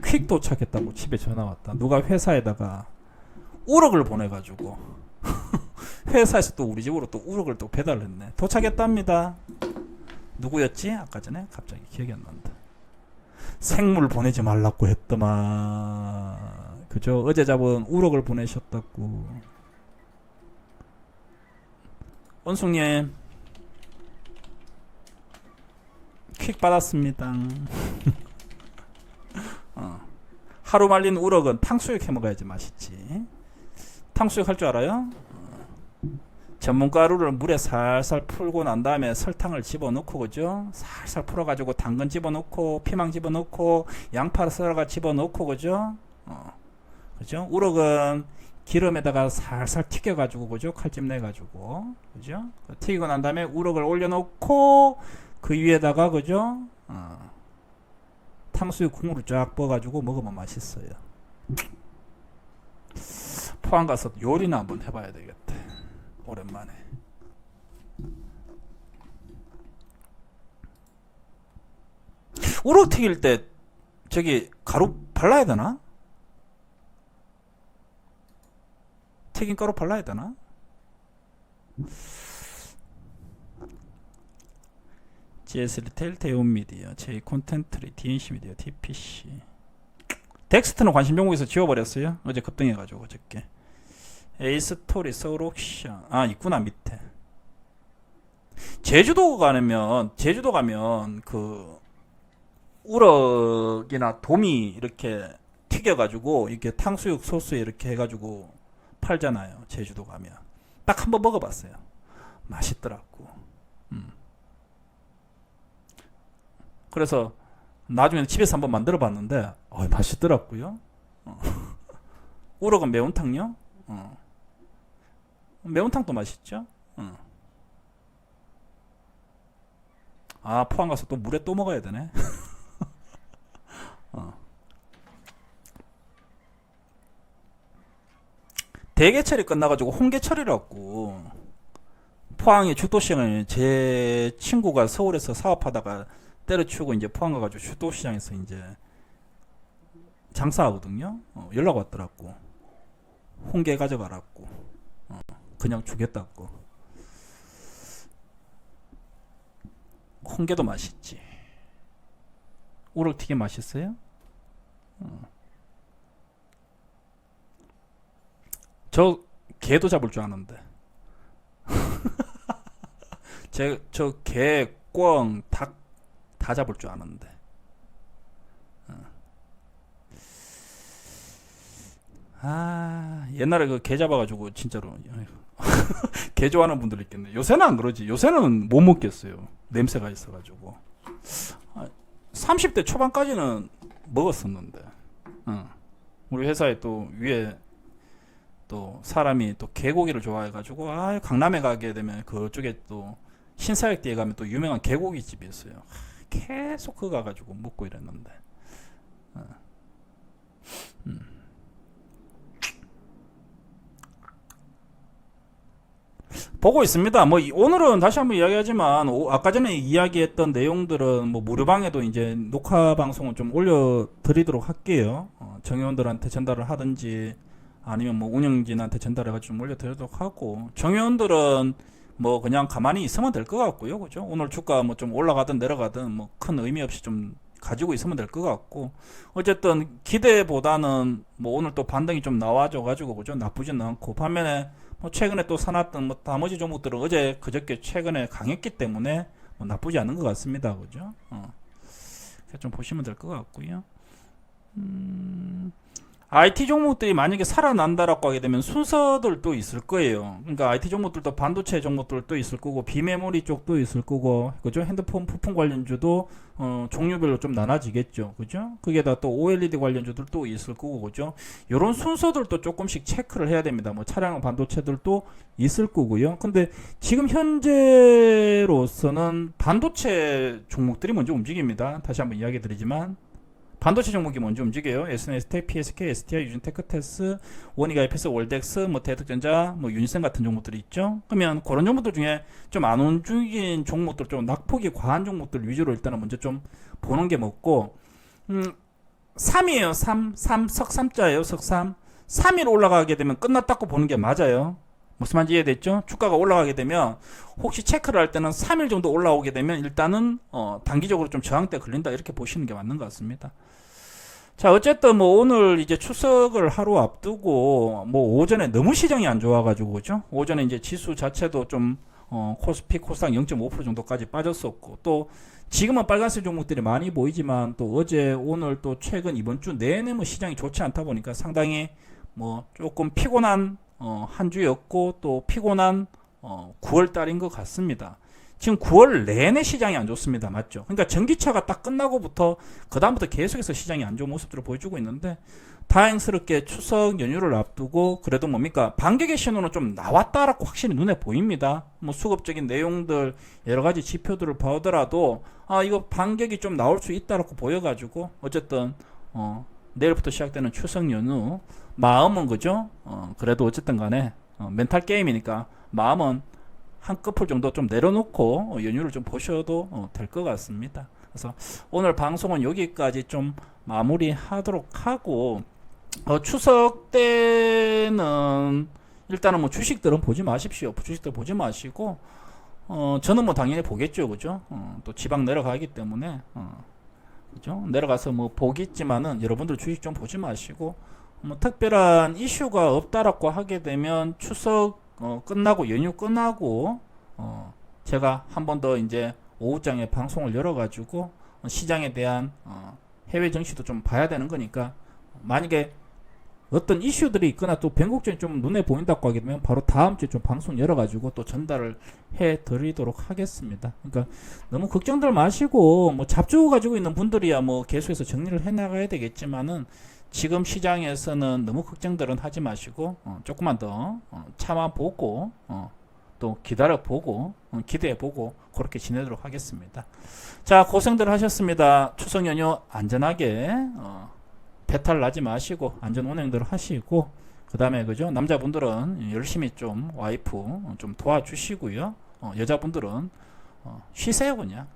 B: 퀵 도착했다고 집에 전화 왔다. 누가 회사에다가 우럭을 보내가지고 회사에서 또 우리 집으로 또 우럭을 또 배달했네. 도착했답니다. 누구였지? 아까 전에 갑자기 기억이 안 난다. 생물 보내지 말라고 했더만. 그죠? 어제 잡은 우럭을 보내셨다고. 원숭님 퀵 받았습니다. 하루 말린 우럭은 탕수육 해 먹어야지 맛있지. 탕수육 할 줄 알아요? 전분가루를 물에 살살 풀고 난 다음에 설탕을 집어넣고 그죠? 살살 풀어가지고 당근 집어넣고 피망 집어넣고 양파 썰어가 집어넣고 그죠? 그죠? 우럭은 기름에다가 살살 튀겨가지고 그죠? 칼집 내가지고 그죠? 튀기고 난 다음에 우럭을 올려놓고 그 위에다가 그죠? 탕수육 국물을 쫙 부어가지고 먹으면 맛있어요. 포항 가서 요리나 한번 해봐야 되겠다. 오랜만에. 우럭 튀길 때 저기 가루 발라야 되나? 튀긴 가루 발라야 되나? GS 리테일, 대운 미디어, J 콘텐트리, DNC 미디어, DPC. 덱스트는 관심 종목에서 지워버렸어요. 어제 급등해가지고 어저께. 에이스토리, 서울옥션. 있구나 밑에. 제주도 가면 그 우럭이나 도미 이렇게 튀겨가지고 이렇게 탕수육 소스에 이렇게 해가지고 팔잖아요. 제주도 가면 딱 한번 먹어봤어요. 맛있더라고. 그래서 나중에 집에서 한번 만들어봤는데 맛있더라고요. 우럭은 매운탕요? 매운탕도 맛있죠? 포항 가서 또 물에 또 먹어야 되네. 대게철이 끝나가지고 홍게철이라고 포항에 죽도시장을 제 친구가 서울에서 사업하다가 때려치우고 이제 포항 가가지고 죽도시장에서 이제 장사하거든요. 연락 왔더라고. 홍게 가져가라고. 그냥 주겠다고. 홍게도 맛있지. 우럭튀김 맛있어요? 저 개도 잡을 줄 아는데. 저 개, 꿩, 닭 다 잡을 줄 아는데. 옛날에 그 개 잡아가지고 진짜로 개 좋아하는 분들 있겠네. 요새는 안 그러지. 요새는 못 먹겠어요. 냄새가 있어가지고. 30대 초반까지는 먹었었는데. 우리 회사에 또 위에 또 사람이 또 개고기를 좋아해가지고 강남에 가게 되면 그쪽에 또 신사역뒤에 가면 또 유명한 개고기 집이 있어요. 계속 그 가가지고 먹고 이랬는데. 보고 있습니다. 뭐 오늘은 다시 한번 이야기하지만 아까 전에 이야기했던 내용들은 뭐 무료방에도 이제 녹화 방송을 좀 올려드리도록 할게요. 정회원들한테 전달을 하든지 아니면 뭐 운영진한테 전달해가지고 좀 올려드리도록 하고, 정회원들은 뭐 그냥 가만히 있으면 될 것 같고요, 그죠? 오늘 주가 뭐 좀 올라가든 내려가든 뭐 큰 의미 없이 좀 가지고 있으면 될 것 같고, 어쨌든 기대보다는 뭐 오늘 또 반등이 좀 나와줘가지고 그죠? 나쁘지는 않고, 반면에 뭐 최근에 또 사놨던 뭐 나머지 종목들은 어제 그저께 최근에 강했기 때문에 뭐 나쁘지 않은 것 같습니다, 그죠? 좀 보시면 될 것 같고요. IT 종목들이 만약에 살아난다라고 하게 되면 순서들도 있을 거예요. 그러니까 IT 종목들도 반도체 종목들도 있을 거고, 비메모리 쪽도 있을 거고, 그죠? 핸드폰 부품 관련주도 종류별로 좀 나눠지겠죠, 그죠? 그게다 또 OLED 관련주들도 있을 거고, 그죠? 이런 순서들도 조금씩 체크를 해야 됩니다. 뭐 차량 반도체들도 있을 거고요. 근데 지금 현재로서는 반도체 종목들이 먼저 움직입니다. 다시 한번 이야기 드리지만. 반도체 종목이 먼저 움직여요. SNS텍, PSK, STI, 유진 테크테스, 원희가 IPS, 월덱스, 뭐 대덕전자, 뭐 유니센 같은 종목들이 있죠. 그러면 그런 종목들 중에 좀 안 움직인 종목들, 좀 낙폭이 과한 종목들 위주로 일단은 먼저 좀 보는 게 맞고, 3이에요. 3, 석삼자예요. 석삼. 3일 올라가게 되면 끝났다고 보는 게 맞아요. 무슨 말인지 이해됐죠? 주가가 올라가게 되면 혹시 체크를 할 때는 3일 정도 올라오게 되면 일단은 단기적으로 좀 저항대 걸린다, 이렇게 보시는 게 맞는 것 같습니다. 자, 어쨌든 뭐 오늘 이제 추석을 하루 앞두고 뭐 오전에 너무 시장이 안 좋아가지고 그죠? 오전에 이제 지수 자체도 좀 코스피, 코스닥 0.5% 정도까지 빠졌었고, 또 지금은 빨간색 종목들이 많이 보이지만 또 어제 오늘 또 최근 이번 주 내내 뭐 시장이 좋지 않다 보니까 상당히 뭐 조금 피곤한 한 주였고, 또 피곤한 9월 달인 것 같습니다. 지금 9월 내내 시장이 안 좋습니다. 맞죠? 그러니까 전기차가 딱 끝나고부터 그 다음부터 계속해서 시장이 안 좋은 모습들을 보여주고 있는데, 다행스럽게 추석 연휴를 앞두고 그래도 뭡니까, 반격의 신호는 좀 나왔다라고 확실히 눈에 보입니다. 뭐 수급적인 내용들 여러 가지 지표들을 보더라도 이거 반격이 좀 나올 수 있다라고 보여가지고, 어쨌든 내일부터 시작되는 추석 연휴 마음은 그죠? 그래도 어쨌든 간에 멘탈 게임이니까 마음은 한꺼풀 정도 좀 내려놓고 연휴를 좀 보셔도 될 것 같습니다. 그래서 오늘 방송은 여기까지 좀 마무리하도록 하고, 추석 때는 일단은 뭐 주식들은 보지 마십시오. 주식들 보지 마시고, 저는 뭐 당연히 보겠죠, 그죠? 또 지방 내려가기 때문에, 그죠? 내려가서 뭐 보겠지만은 여러분들 주식 좀 보지 마시고, 뭐 특별한 이슈가 없다라고 하게 되면 추석 끝나고, 연휴 끝나고 제가 한 번 더 이제 오후장에 방송을 열어가지고 시장에 대한 해외 정시도 좀 봐야 되는 거니까, 만약에 어떤 이슈들이 있거나 또 변곡점이 좀 눈에 보인다고 하게 되면 바로 다음 주에 좀 방송 열어가지고 또 전달을 해 드리도록 하겠습니다. 그러니까 너무 걱정들 마시고, 뭐 잡주 가지고 있는 분들이야 뭐 계속해서 정리를 해 나가야 되겠지만은, 지금 시장에서는 너무 걱정들은 하지 마시고 조금만 더 참아보고 또 기다려보고 기대해보고 그렇게 지내도록 하겠습니다. 자, 고생들 하셨습니다. 추석 연휴 안전하게 배탈 나지 마시고 안전 운행들 하시고, 그 다음에 그죠, 남자분들은 열심히 좀 와이프 좀 도와주시고요. 여자분들은 쉬세요 그냥.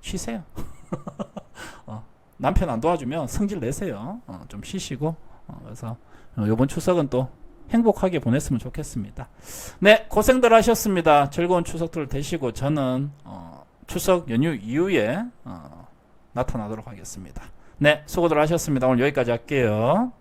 B: 쉬세요. 남편 안 도와주면 성질 내세요. 좀 쉬시고 그래서 이번 추석은 또 행복하게 보냈으면 좋겠습니다. 네, 고생들 하셨습니다. 즐거운 추석들 되시고 저는 추석 연휴 이후에 나타나도록 하겠습니다. 네, 수고들 하셨습니다. 오늘 여기까지 할게요.